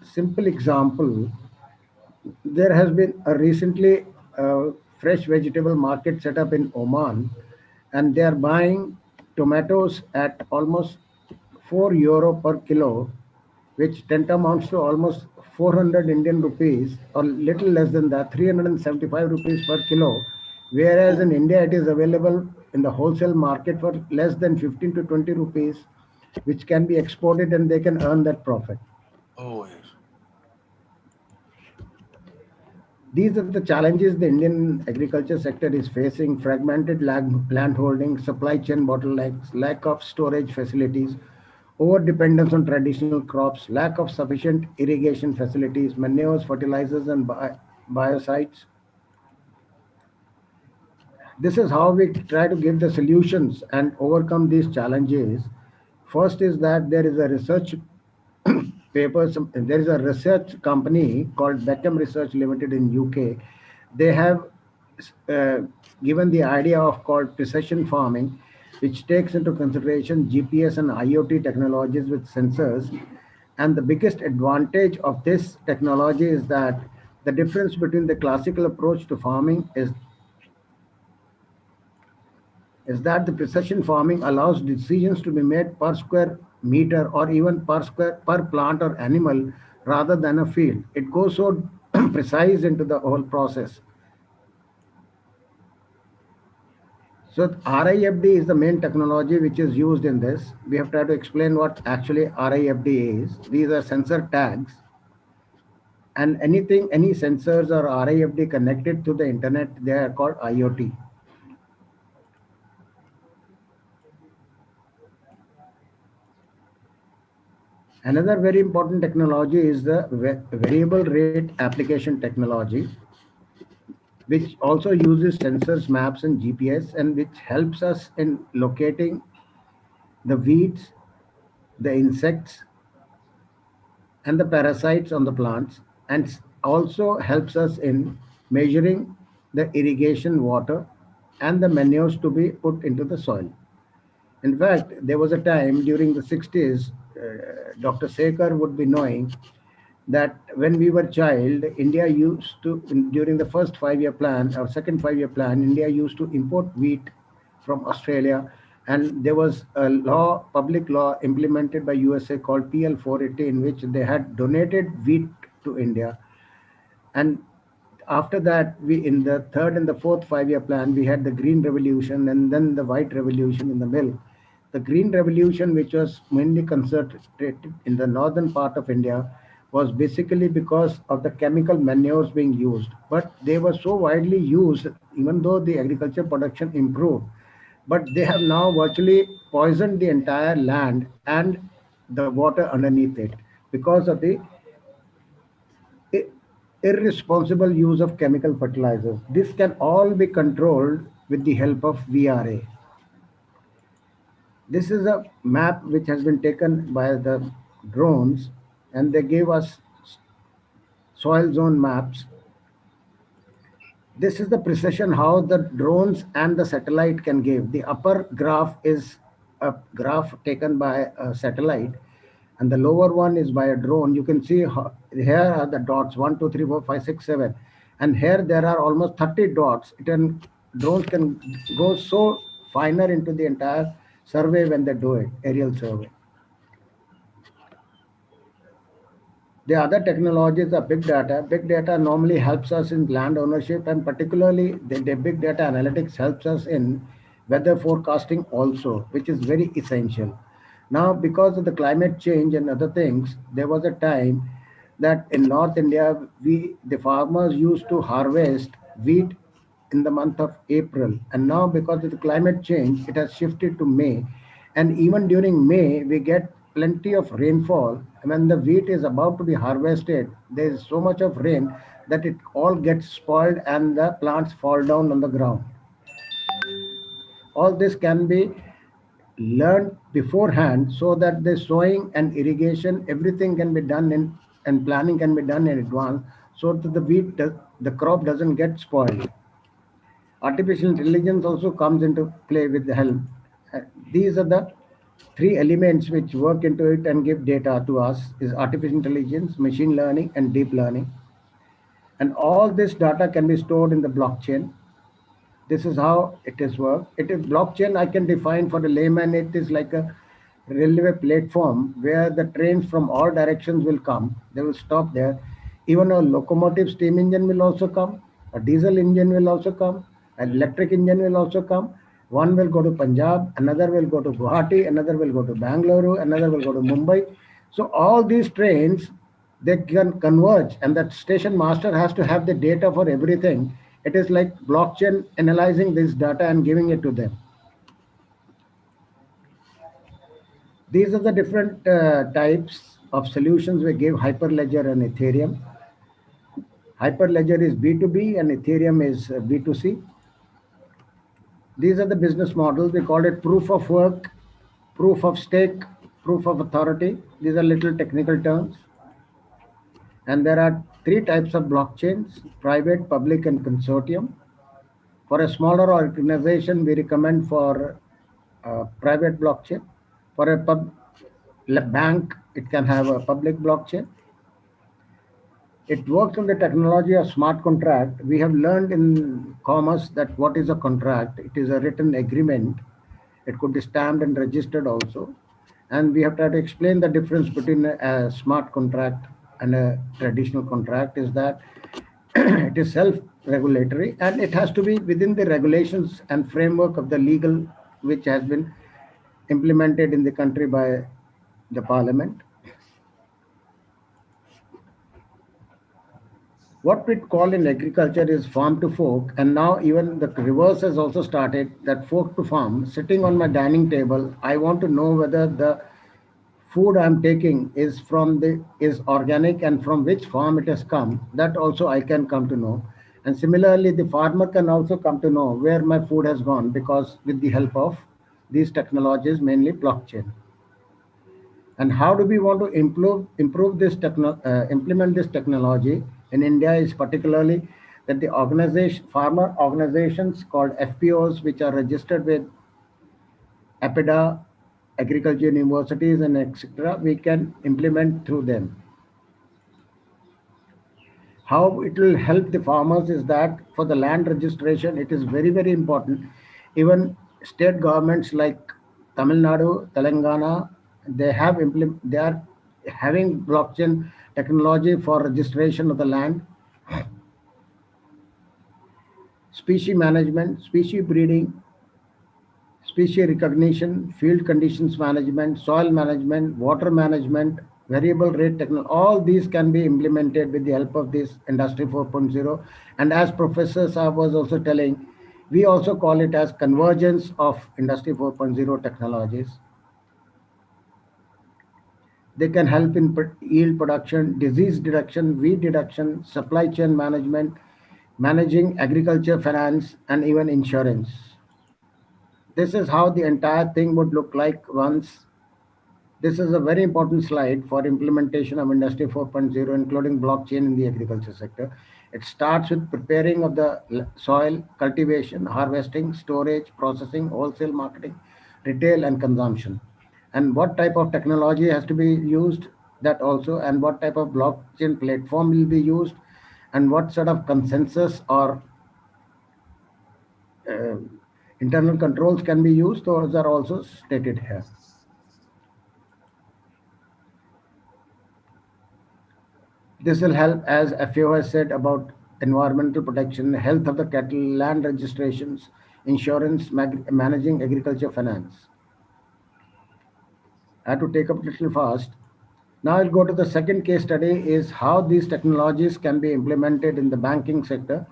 simple example, there has been a recently fresh vegetable market set up in Oman, and they are buying tomatoes at almost €4 per kilo, which amounts to almost 400 Indian rupees, or little less than that, 375 rupees per kilo. Whereas in India, it is available in the wholesale market for less than 15 to 20 rupees, which can be exported and they can earn that profit. Oh, yes. These are the challenges the Indian agriculture sector is facing: fragmented land holding, supply chain bottlenecks, lack of storage facilities, over dependence on traditional crops, lack of sufficient irrigation facilities, manures, fertilizers, and biocides. This is how we try to give the solutions and overcome these challenges. First is that there is a research there is a research company called Beckham Research Limited in UK. They have uh, given the idea of called precision farming, which takes into consideration GPS and IoT technologies with sensors. And the biggest advantage of this technology is that the difference between the classical approach to farming is that the precision farming allows decisions to be made per square meter or even per plant or animal rather than a field. It goes so precise into the whole process. So RIFD is the main technology which is used in this. We have tried to explain what actually RIFD is. These are sensor tags, and any sensors or RIFD connected to the internet, they are called IoT. Another very important technology is the variable rate application technology, which also uses sensors, maps, and GPS, and which helps us in locating the weeds, the insects, and the parasites on the plants, and also helps us in measuring the irrigation water and the manures to be put into the soil. In fact, there was a time during the 60s, Dr. Sekar would be knowing that when we were child, India used to, during the first 5-year plan or second 5-year plan, India used to import wheat from Australia. And there was a law, public law implemented by USA called PL 480, in which they had donated wheat to India. And after that, we in the third and the fourth 5-year plan, we had the green revolution and then the white revolution in the middle. The green revolution, which was mainly concentrated in the northern part of India, was basically because of the chemical manures being used. But they were so widely used, even though the agriculture production improved, but they have now virtually poisoned the entire land and the water underneath it because of the irresponsible use of chemical fertilizers. This can all be controlled with the help of VRA. This is a map which has been taken by the drones, and they gave us soil zone maps. This is the precision how the drones and the satellite can give. The upper graph is a graph taken by a satellite, and the lower one is by a drone. You can see here are the dots 1, 2, 3, 4, 5, 6, 7, and here there are almost 30 dots. Drones can go so finer into the entire survey when they do it, aerial survey. The other technologies are big data. Big data normally helps us in land ownership, and particularly the big data analytics helps us in weather forecasting also, which is very essential. Now, because of the climate change and other things, there was a time that in North India, the farmers used to harvest wheat in the month of April. And now because of the climate change, it has shifted to May. And even during May, we get plenty of rainfall. When the wheat is about to be harvested, there is so much of rain that it all gets spoiled and the plants fall down on the ground. All this can be learned beforehand so that the sowing and irrigation, everything can be done in, and planning can be done in advance so that the crop doesn't get spoiled. Artificial intelligence also comes into play with the help. These are the three elements which work into it and give data to us is artificial intelligence, machine learning, and deep learning. And all this data can be stored in the blockchain. This is how it is work. It is blockchain. I can define for the layman. It is like a railway platform where the trains from all directions will come. They will stop there. Even a locomotive steam engine will also come. A diesel engine will also come. An electric engine will also come. One will go to Punjab. Another will go to Guwahati. Another will go to Bangalore. Another will go to Mumbai. So all these trains, they can converge, and that station master has to have the data for everything. It is like blockchain analyzing this data and giving it to them. These are the different types of solutions we give: Hyperledger and Ethereum. Hyperledger is B2B and Ethereum is B2C. These are the business models. We call it proof of work, proof of stake, proof of authority. These are little technical terms. And there are three types of blockchains: private, public, and consortium. For a smaller organization, we recommend for private blockchain. For a bank, it can have a public blockchain. It works on the technology of smart contract. We have learned in commerce that what is a contract? It is a written agreement. It could be stamped and registered also. And we have tried to explain the difference between a smart contract and a traditional contract is that it is self-regulatory and it has to be within the regulations and framework of the legal which has been implemented in the country by the parliament. What we call in agriculture is farm to fork, and now even the reverse has also started, that fork to farm. Sitting on my dining table, I want to know whether the food I'm taking is is organic and from which farm it has come. That also I can come to know. And similarly, the farmer can also come to know where my food has gone because with the help of these technologies, mainly blockchain. And how do we want to improve this implement this technology in India is particularly that the farmer organizations called FPOs, which are registered with APIDA, agriculture universities, and etc., we can implement through them. How it will help the farmers is that for the land registration, it is very, very important. Even state governments like Tamil Nadu, Telangana, they are having blockchain technology for registration of the land, species management, species breeding, species recognition, field conditions management, soil management, water management, variable rate technology. All these can be implemented with the help of this Industry 4.0. And as professors I was also telling, we also call it as convergence of Industry 4.0 technologies. They can help in yield production, disease detection, weed detection, supply chain management, managing agriculture finance, and even insurance. This is how the entire thing would look like once. This is a very important slide for implementation of Industry 4.0, including blockchain in the agriculture sector. It starts with preparing of the soil, cultivation, harvesting, storage, processing, wholesale marketing, retail, and consumption. And what type of technology has to be used, that also, and what type of blockchain platform will be used, and what sort of consensus or uh, internal controls can be used. Those are also stated here. This will help, as FAO has said, about environmental protection, health of the cattle, land registrations, insurance, managing agriculture finance. I have to take up a little fast. Now I'll go to the second case study is how these technologies can be implemented in the banking sector.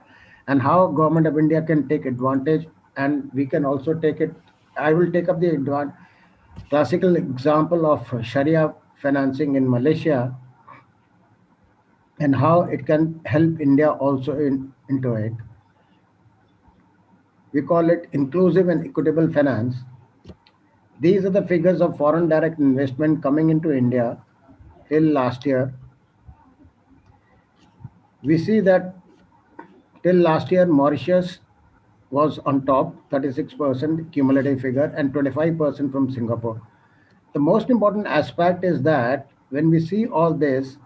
and how government of India can take advantage, and we can also take it. I will take up the classical example of Sharia financing in Malaysia and how it can help India also into it. We call it inclusive and equitable finance. These are the figures of foreign direct investment coming into India till last year. We see that till last year, Mauritius was on top, 36% cumulative figure, and 25% from Singapore. The most important aspect is that when we see all this,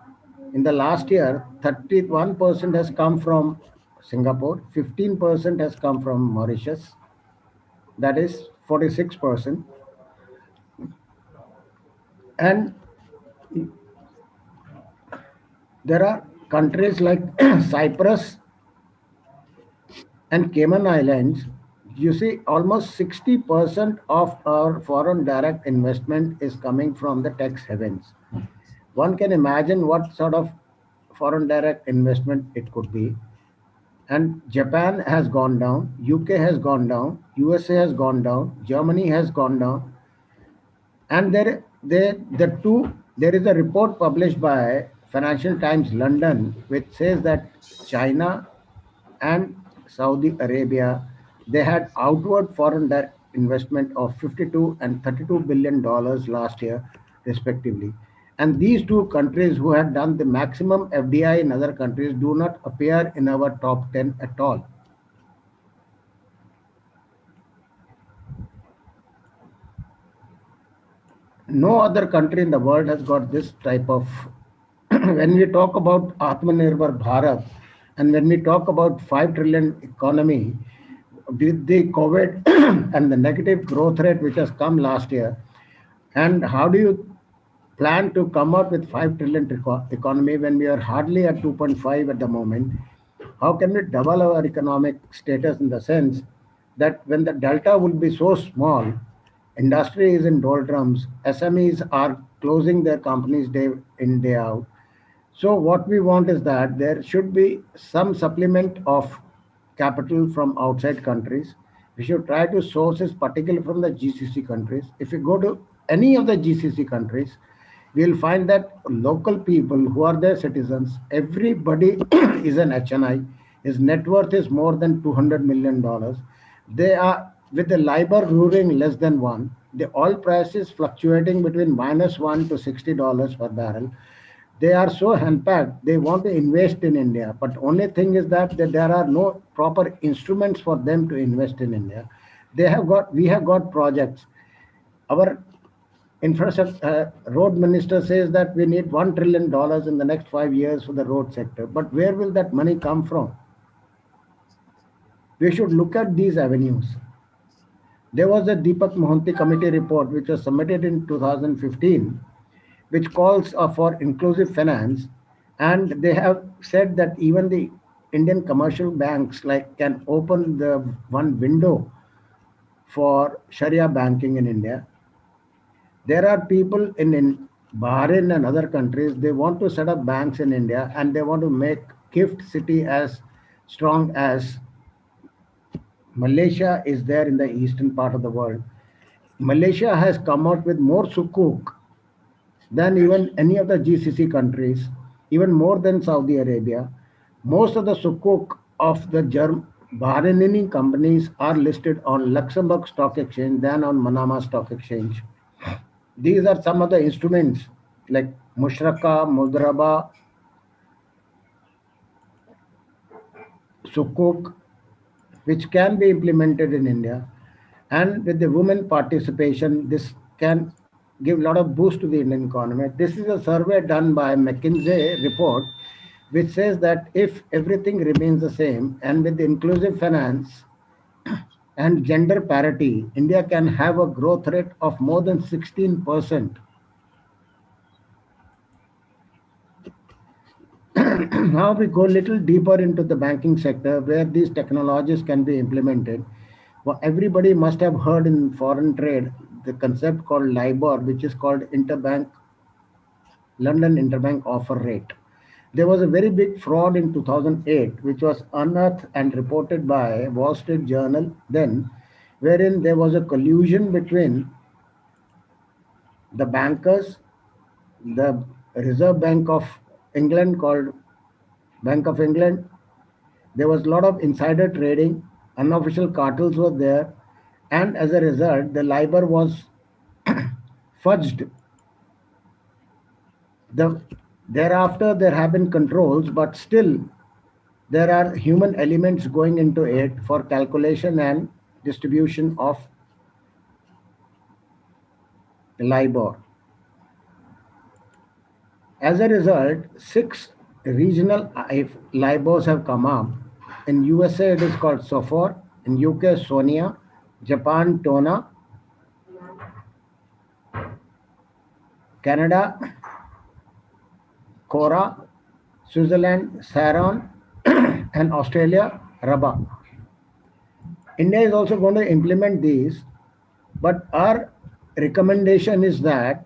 in the last year, 31% has come from Singapore, 15% has come from Mauritius, that is 46%. And there are countries like Cyprus and Cayman Islands. You see, almost 60% of our foreign direct investment is coming from the tax havens. One can imagine what sort of foreign direct investment it could be. And Japan has gone down, UK has gone down, USA has gone down, Germany has gone down. And there is a report published by Financial Times London which says that China and Saudi Arabia, they had outward foreign direct investment of 52 and 32 billion dollars last year, respectively. And these two countries who had done the maximum FDI in other countries do not appear in our top 10 at all. No other country in the world has got this type of. When we talk about Atmanirbhar Bharat and when we talk about 5 trillion economy, with the COVID and the negative growth rate which has come last year, and how do you plan to come out with 5 trillion economy when we are hardly at 2.5 at the moment? How can we double our economic status in the sense that when the delta will be so small, industry is in doldrums, SMEs are closing their companies day in, day out. So what we want is that there should be some supplement of capital from outside countries. We should try to source this particularly from the GCC countries. If you go to any of the GCC countries, we'll find that local people who are their citizens, everybody is an HNI. His net worth is more than $200 million. They are, with the LIBOR ruling less than 1, the oil prices fluctuating between -1 to $60 per barrel. They are so henpecked, they want to invest in India. But only thing is that there are no proper instruments for them to invest in India. We have got projects. Our infrastructure road minister says that we need $1 trillion in the next 5 years for the road sector. But where will that money come from? We should look at these avenues. There was a Deepak Mohanty committee report which was submitted in 2015, which calls for inclusive finance, and they have said that even the Indian commercial banks can open the one window for Sharia banking in India. There are people in Bahrain and other countries, they want to set up banks in India and they want to make GIFT City as strong as Malaysia is there in the eastern part of the world. Malaysia has come out with more sukuk than even any of the GCC countries, even more than Saudi Arabia. Most of the sukuk of the Bahraini companies are listed on Luxembourg Stock Exchange than on Manama Stock Exchange. These are some of the instruments like Mushraka, Mudraba, sukuk, which can be implemented in India. And with the women participation, this can give a lot of boost to the Indian economy. This is a survey done by McKinsey report, which says that if everything remains the same and with the inclusive finance and gender parity, India can have a growth rate of more than 16%. Now we go a little deeper into the banking sector where these technologies can be implemented. Well, everybody must have heard in foreign trade the concept called LIBOR, which is called London Interbank Offer Rate. there was a very big fraud in 2008, which was unearthed and reported by Wall Street Journal then, wherein there was a collusion between the bankers, the Reserve Bank of England called Bank of England. There was a lot of insider trading, unofficial cartels were there, and as a result, the LIBOR was fudged. Thereafter, there have been controls, but still there are human elements going into it for calculation and distribution of LIBOR. As a result, 6 regional LIBORs have come up. In USA, it is called SOFR. In UK, Sonia. Japan, Tona. Canada, Cora. Switzerland, Saron. And Australia, Raba. India is also going to implement these, but our recommendation is that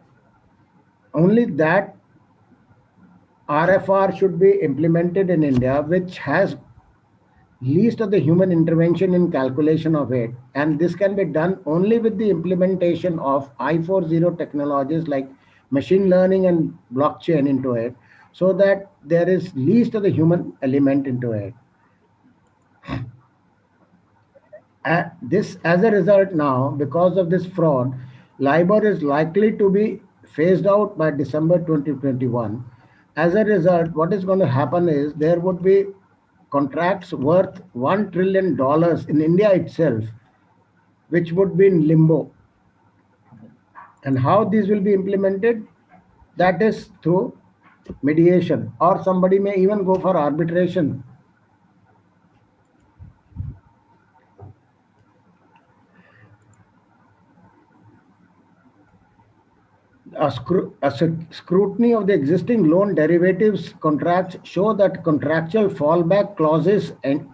only that RFR should be implemented in India, which has least of the human intervention in calculation of it. And this can be done only with the implementation of I40 technologies like machine learning and blockchain into it, so that there is least of the human element into it. This, as a result now, because of this fraud, LIBOR is likely to be phased out by December 2021. As a result, what is going to happen is there would be contracts worth $1 trillion in India itself, which would be in limbo. And how these will be implemented? That is through mediation, or somebody may even go for arbitration. A scrutiny of the existing loan derivatives contracts show that contractual fallback clauses and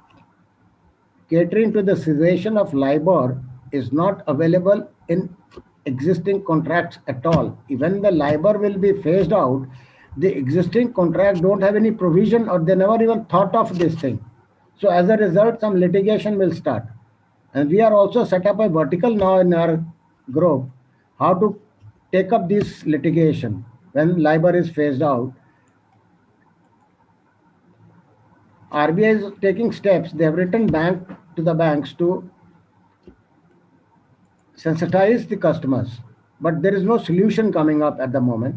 catering to the cessation of LIBOR is not available in existing contracts at all. Even the LIBOR will be phased out, the existing contracts don't have any provision, or they never even thought of this thing. So as a result, some litigation will start. And we are also set up a vertical now in our group, how to take up this litigation when LIBOR is phased out. RBI is taking steps. They have written to the banks to sensitize the customers, but there is no solution coming up at the moment.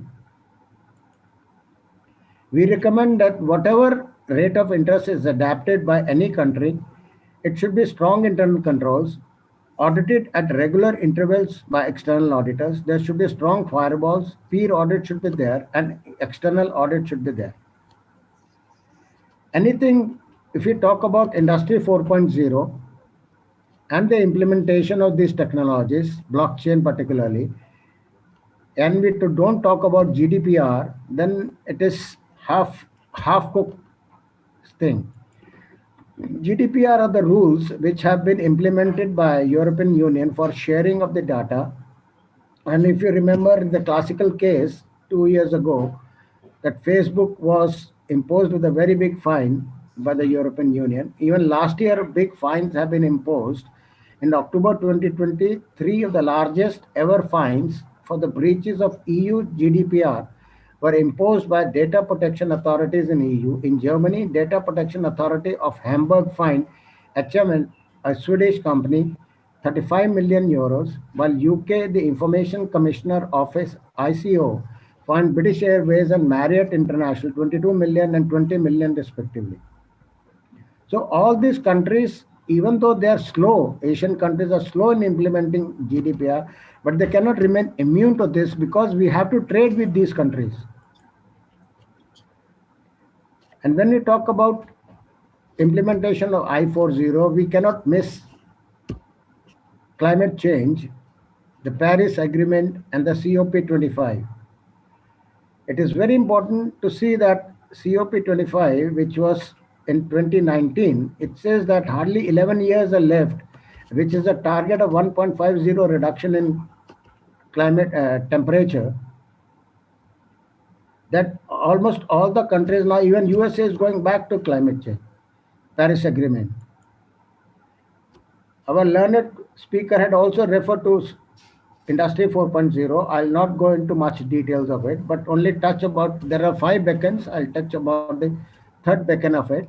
We recommend that whatever rate of interest is adapted by any country, it should be strong internal controls, audited at regular intervals by external auditors. There should be strong firewalls, peer audit should be there, and external audit should be there. Anything, if you talk about Industry 4.0 and the implementation of these technologies, blockchain particularly, and we don't talk about GDPR, then it is half-cooked thing. GDPR are the rules which have been implemented by European Union for sharing of the data. And if you remember the classical case 2 years ago, that Facebook was imposed with a very big fine by the European Union. Even last year, big fines have been imposed. In October 2020, 3 of the largest ever fines for the breaches of EU GDPR were imposed by data protection authorities in EU. In Germany, Data Protection Authority of Hamburg fined HM, a Swedish company, 35 million euros, while UK, the Information Commissioner Office, ICO, fined British Airways and Marriott International 22 million and 20 million respectively. So all these countries, even though they are slow, Asian countries are slow in implementing GDPR, but they cannot remain immune to this because we have to trade with these countries. And when we talk about implementation of I40, we cannot miss climate change, the Paris Agreement, and the COP25. It is very important to see that COP25, which was in 2019, it says that hardly 11 years are left, which is a target of 1.50 reduction in climate temperature. that almost all the countries now, even USA is going back to climate change, Paris Agreement. Our learned speaker had also referred to Industry 4.0. I'll not go into much details of it, but only touch about, there are 5 beacons. I'll touch about the third beacon of it.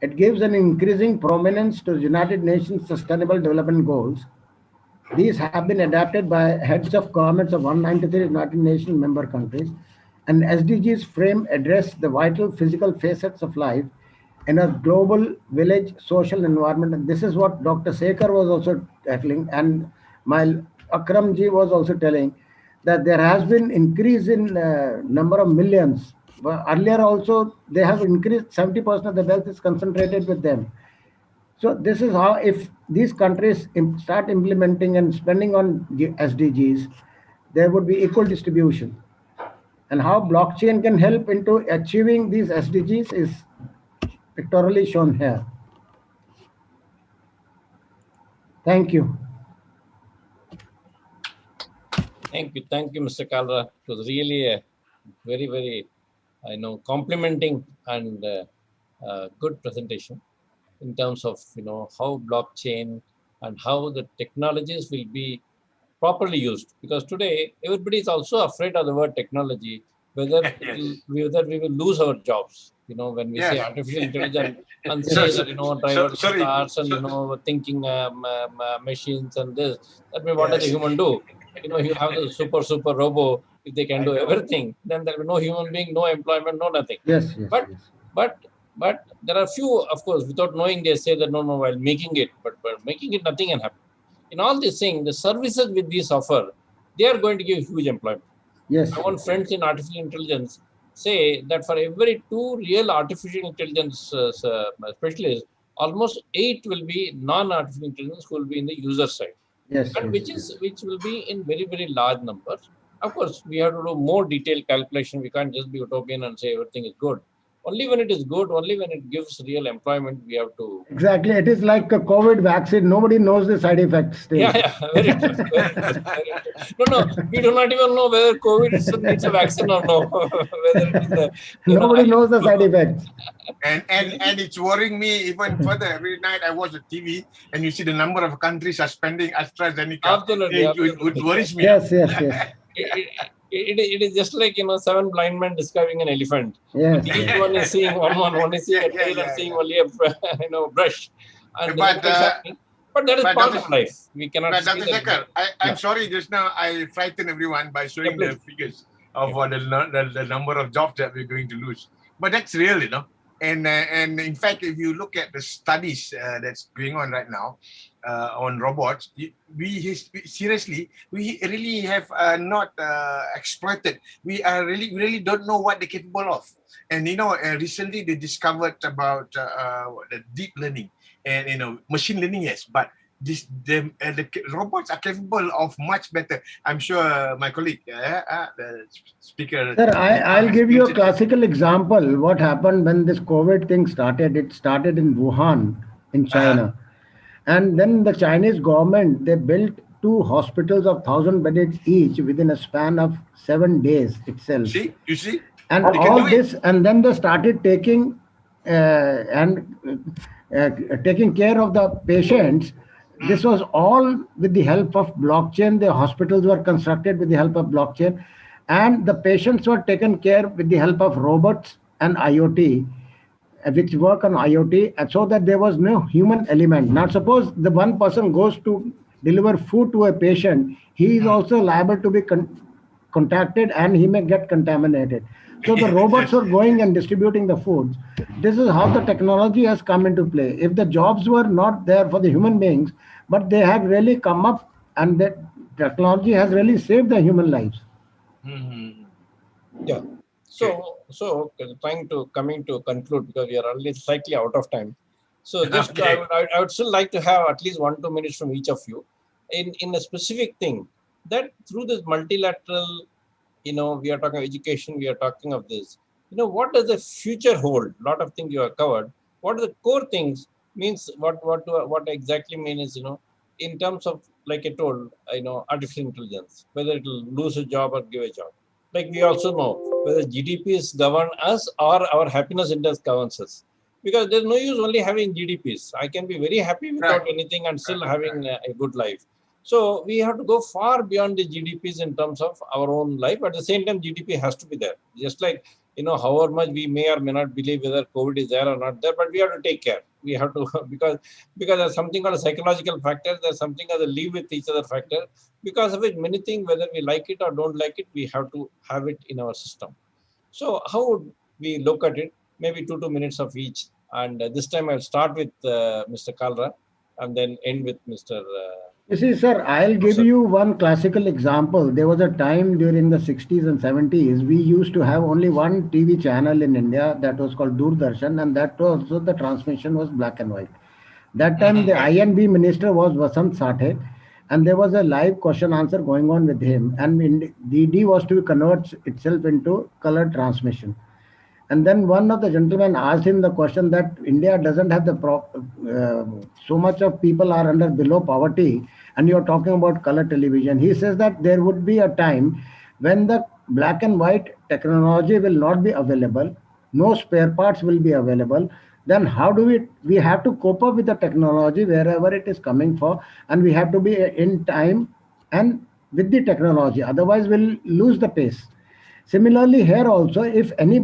It gives an increasing prominence to United Nations Sustainable Development Goals. These have been adopted by heads of governments of 193 United Nations member countries, and SDGs frame address the vital physical facets of life in a global village social environment. And this is what Dr. Sekhar was also tackling, and my Akram ji was also telling that there has been increase in number of millions. But earlier also they have increased, 70% of the wealth is concentrated with them. So this is how, if these countries start implementing and spending on SDGs, there would be equal distribution. And how blockchain can help into achieving these SDGs is pictorially shown here. Thank you. Thank you, Mr. Kalra. It was really a very, complimenting and good presentation in terms of, how blockchain and how the technologies will be properly used. Because today, everybody is also afraid of the word technology, whether whether we will lose our jobs. When we say artificial intelligence and say that, driverless cars and, thinking machines and this, that means what does the human do? You have the super robo, if they can do everything, then there will be no human being, no employment, no nothing. Yes. But there are few, of course, without knowing, they say that no, while making it, but making it, nothing can happen. In all these things, the services with these offer, they are going to give huge employment. Yes. My own friends in artificial intelligence say that for every 2 real artificial intelligence specialists, almost 8 will be non-artificial intelligence who will be in the user side. Yes. And which will be in very large numbers. Of course, we have to do more detailed calculation. We can't just be utopian and say everything is good. Only when it is good, only when it gives real employment, we have to. Exactly. It is like a COVID vaccine. Nobody knows the side effects. Still. Yeah, very true. No, we do not even know whether COVID needs a vaccine or no. Whether it is Nobody knows the side effects. And it's worrying me even further. Every night I watch the TV and you see the number of countries are spending AstraZeneca. Absolutely. It worries me. Yes. It is just like 7 blind men describing an elephant. Yes. Each one is seeing one is seeing a tail and seeing only a brush. And but that is part of life. We cannot. But Dr. Sekhar, I'm sorry. Just now I frightened everyone by showing the figures of the number of jobs that we're going to lose. But that's real, And in fact, if you look at the studies that's going on right now on robots, we seriously really have not exploited. We really don't know what they're capable of. And recently they discovered about the deep learning and machine learning, yes, but the robots are capable of much better. I'm sure my colleague, the speaker. Sir, I'll give you a classical example. What happened when this COVID thing started? It started in Wuhan, in China. And then the Chinese government, they built 2 hospitals of 1,000 beds each within a span of 7 days itself. You see? And all this, and then they started taking taking care of the patients. This was all with the help of blockchain. The hospitals were constructed with the help of blockchain, and the patients were taken care with the help of robots and IoT, which work on IoT, so that there was no human element. Now, suppose the one person goes to deliver food to a patient, he is also liable to be contacted and he may get contaminated. So the robots are going and distributing the foods. This is how the technology has come into play. If the jobs were not there for the human beings, but they have really come up, and the technology has really saved the human lives. Yeah. So coming to conclude, because we are already slightly out of time. So just I would still like to have at least 1-2 minutes from each of you in a specific thing that through this multilateral, we are talking education, we are talking of this. What does the future hold? A lot of things you have covered. What are the core things? Means what exactly means is, in terms of, like I told, artificial intelligence, whether it will lose a job or give a job. Like we also know whether GDPs govern us or our happiness index governs us. Because there's no use only having GDPs. I can be very happy without anything and still having a good life. So we have to go far beyond the GDPs in terms of our own life. At the same time, GDP has to be there. Just like, however much we may or may not believe whether COVID is there or not there, but we have to take care. We have to, because there's something called a psychological factor. There's something called a live with each other factor. Because of which many things, whether we like it or don't like it, we have to have it in our system. So how would we look at it? Maybe 2 minutes of each. And this time I'll start with Mr. Kalra and then end with Mr. You see, sir, I'll give you one classical example. There was a time during the 60s and 70s, we used to have only one TV channel in India that was called Doordarshan, and that was also the transmission was black and white. That time, the INB minister was Vasant Sathe, and there was a live question answer going on with him. And DD was to convert itself into color transmission. And then one of the gentlemen asked him the question that India doesn't have so much of people are under below poverty, and you're talking about color television. He says that there would be a time when the black and white technology will not be available, no spare parts will be available. Then how do we have to cope up with the technology wherever it is coming for, and we have to be in time and with the technology. Otherwise, we'll lose the pace. Similarly, here also, if any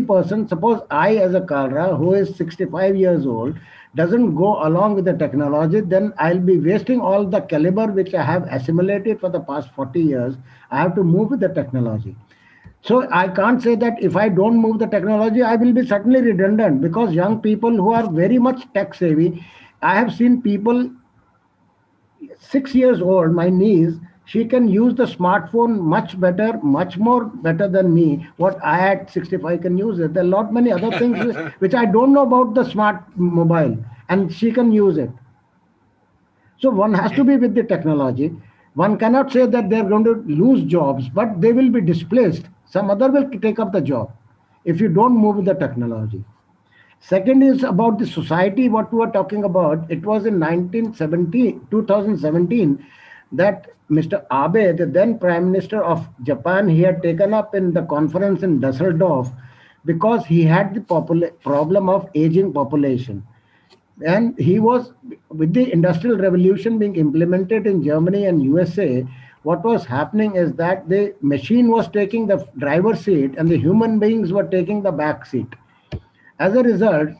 person, suppose I as a Kalra who is 65 years old, doesn't go along with the technology, then I'll be wasting all the caliber which I have assimilated for the past 40 years. I have to move with the technology. So I can't say that if I don't move the technology, I will be certainly redundant, because young people who are very much tech savvy, I have seen people 6 years old, my niece, she can use the smartphone much better, much more better than me. What I at 65 can use it. There are a lot many other things which I don't know about the smart mobile, and she can use it. So one has to be with the technology. One cannot say that they're going to lose jobs, but they will be displaced. Some other will take up the job if you don't move with the technology. Second is about the society, what we were talking about. It was in 2017, that Mr. Abe, the then Prime Minister of Japan, he had taken up in the conference in Dusseldorf, because he had the problem of aging population. And he was, with the industrial revolution being implemented in Germany and USA, what was happening is that the machine was taking the driver's seat and the human beings were taking the back seat. As a result,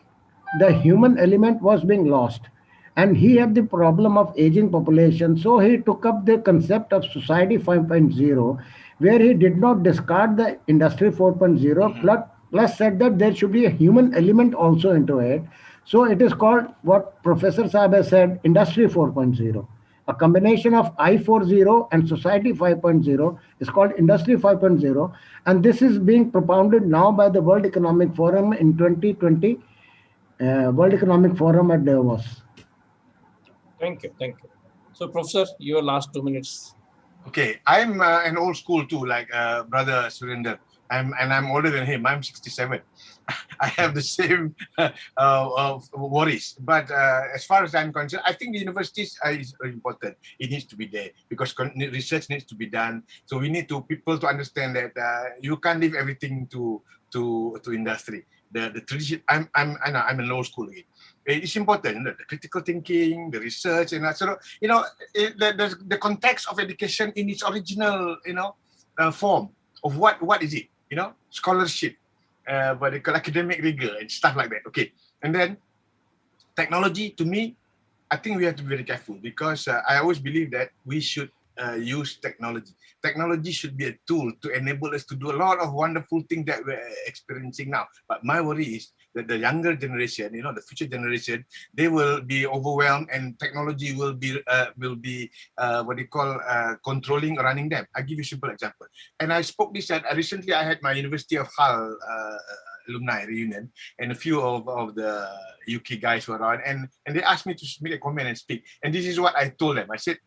the human element was being lost. And he had the problem of aging population. So he took up the concept of Society 5.0, where he did not discard the Industry 4.0, plus said that there should be a human element also into it. So it is called, what Professor Saab has said, Industry 4.0. A combination of I40 and Society 5.0 is called Industry 5.0. And this is being propounded now by the World Economic Forum in 2020, World Economic Forum at Davos. Thank you. So, Professor, your last 2 minutes. Okay, I'm an old school too, like Brother Surinder. I'm older than him. I'm 67. I have the same worries. But as far as I'm concerned, I think the universities is important. It needs to be there because research needs to be done. So we need people to understand that you can't leave everything to industry. The tradition. I'm an old school again. It's important, the critical thinking, the research, and so the context of education in its original form of what is it, scholarship, what they call academic rigor and stuff like that. Okay, and then technology, to me, I think we have to be very careful, because I always believe that we should use technology. Technology should be a tool to enable us to do a lot of wonderful things that we're experiencing now. But my worry is that the younger generation, the future generation, they will be overwhelmed, and technology will be what they call controlling, running them. I'll give you a simple example. And I spoke this at recently. I had my University of Hull alumni reunion, and a few of the UK guys were on, and they asked me to make a comment and speak. And this is what I told them. I said,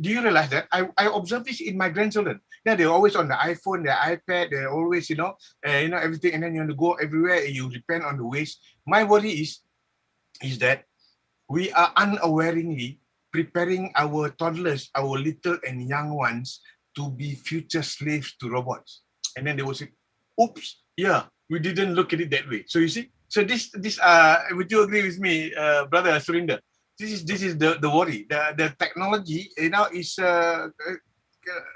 do you realize that I observe this in my grandchildren? Yeah, they're always on the iPhone, their iPad, they're always, everything, and then you want to go everywhere and you depend on the waste. My worry is that we are unawareingly preparing our toddlers, our little and young ones, to be future slaves to robots. And then they will say, oops, yeah, we didn't look at it that way. So you see, so this would you agree with me, brother Surinder? This is the worry. The technology, is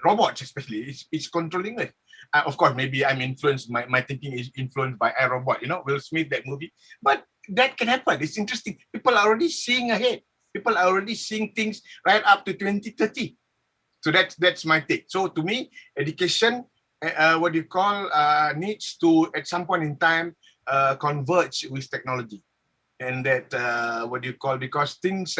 robots especially. It's controlling us. Of course, maybe I'm influenced. My thinking is influenced by iRobot. Will Smith, that movie. But that can happen. It's interesting. People are already seeing ahead. People are already seeing things right up to 2030. So that's my take. So to me, education, needs to at some point in time converge with technology, and that because things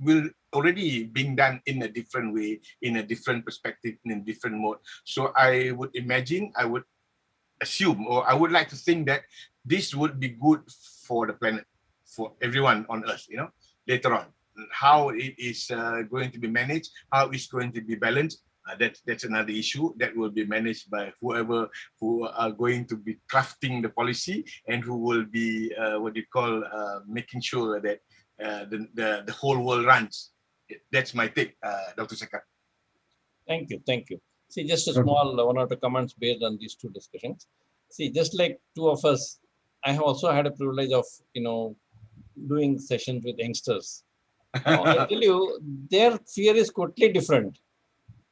will already being done in a different way, in a different perspective, in a different mode. So I would assume, or I would like to think that this would be good for the planet, for everyone on Earth. Later on, how it is going to be managed, how it's going to be balanced. That's another issue that will be managed by whoever who are going to be crafting the policy and who will be making sure that the whole world runs. That's my take, Dr. Sekar. Thank you. Thank you. See, just a small one or two comments based on these two discussions. See, just like two of us, I have also had a privilege of, doing sessions with youngsters. Now, I tell you, their fear is totally different.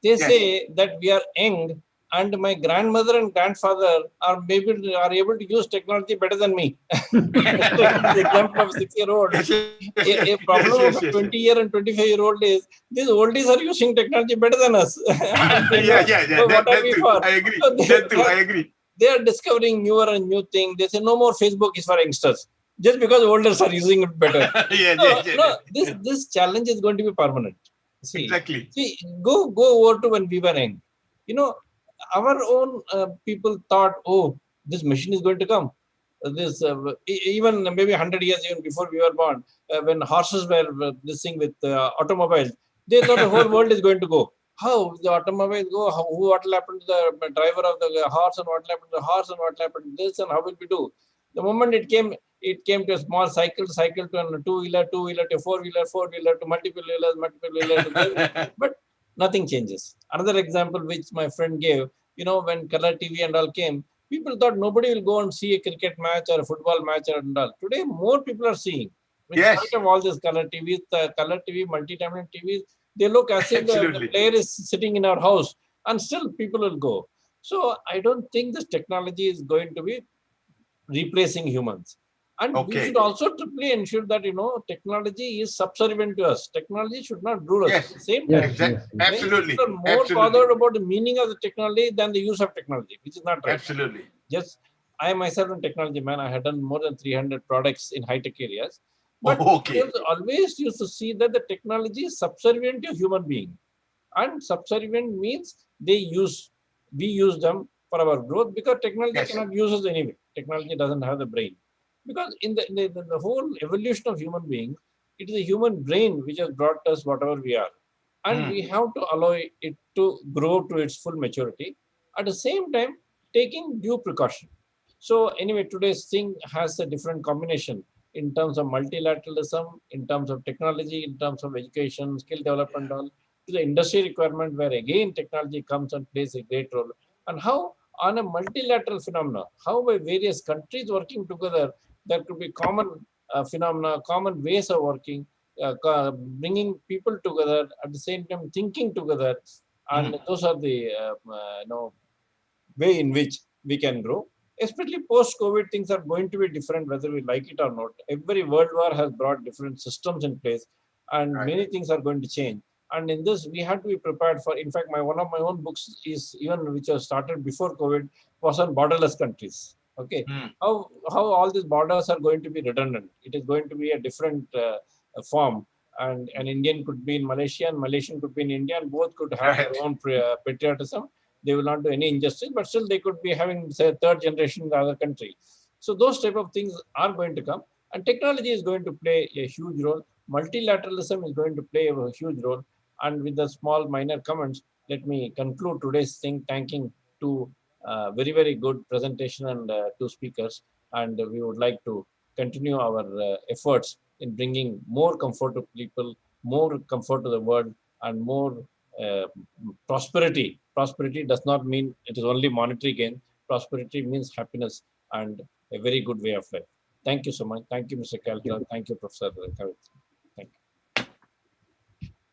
They say that we are young, and my grandmother and grandfather are able to use technology better than me. The example of a 6-year-old. A problem of a 20-year and 25-year-old is these oldies are using technology better than us. So what are we for? I agree. So I agree. They are discovering newer and new things. They say no more Facebook is for youngsters, just because olders are using it better. This challenge is going to be permanent. See, go over to when we were young. Our own people thought, oh, this machine is going to come. Even maybe 100 years even before we were born, when horses were this thing with automobiles, they thought the whole world is going to go. How the automobiles go? What will happen to the driver of the horse, and what will happen to the horse, and what will happen to this, and how will we do? The moment it came to a small cycle to a two-wheeler to four-wheeler to multiple wheelers, but nothing changes. Another example which my friend gave, when color TV and all came, people thought nobody will go and see a cricket match or a football match and all. Today, more people are seeing. In spite of all this color TVs, multi-channel TVs, they look as if the player is sitting in our house, and still people will go. So I don't think this technology is going to be replacing humans. And we should also triply ensure that, technology is subservient to us. Technology should not rule us. At the same time, absolutely. People are more bothered about the meaning of the technology than the use of technology, which is not right. Absolutely. Just, I myself am a technology man. I had done more than 300 products in high-tech areas. But always used to see that the technology is subservient to human being. And subservient means we use them for our growth, because technology cannot use us anyway. Technology doesn't have the brain. Because in the whole evolution of human beings, it is the human brain which has brought us whatever we are. And we have to allow it to grow to its full maturity. At the same time, taking due precaution. So anyway, today's thing has a different combination in terms of multilateralism, in terms of technology, in terms of education, skill development, all to the industry requirement, where again technology comes and plays a great role. And how on a multilateral phenomena, how by various countries working together, there could be common phenomena, common ways of working, bringing people together, at the same time thinking together. And those are the way in which we can grow. Especially post-COVID, things are going to be different, whether we like it or not. Every world war has brought different systems in place, and many things are going to change. And in this, we have to be prepared for. In fact, one of my own books is even which was started before COVID was on borderless countries. Okay, how all these borders are going to be redundant. It is going to be a different form, and an Indian could be in Malaysia, and Malaysian could be in India, and both could have their own patriotism. They will not do any injustice, but still they could be having, say, third generation in the other country. So those type of things are going to come, and technology is going to play a huge role. Multilateralism is going to play a huge role. And with the small minor comments, let me conclude today's thing, thanking two very, very good presentation and two speakers. And we would like to continue our efforts in bringing more comfort to people, more comfort to the world, and more prosperity. Prosperity does not mean it is only monetary gain. prosperity means happiness and a very good way of life. Thank you so much. Thank you, Mr. Kalra. Thank you, Professor Kavit.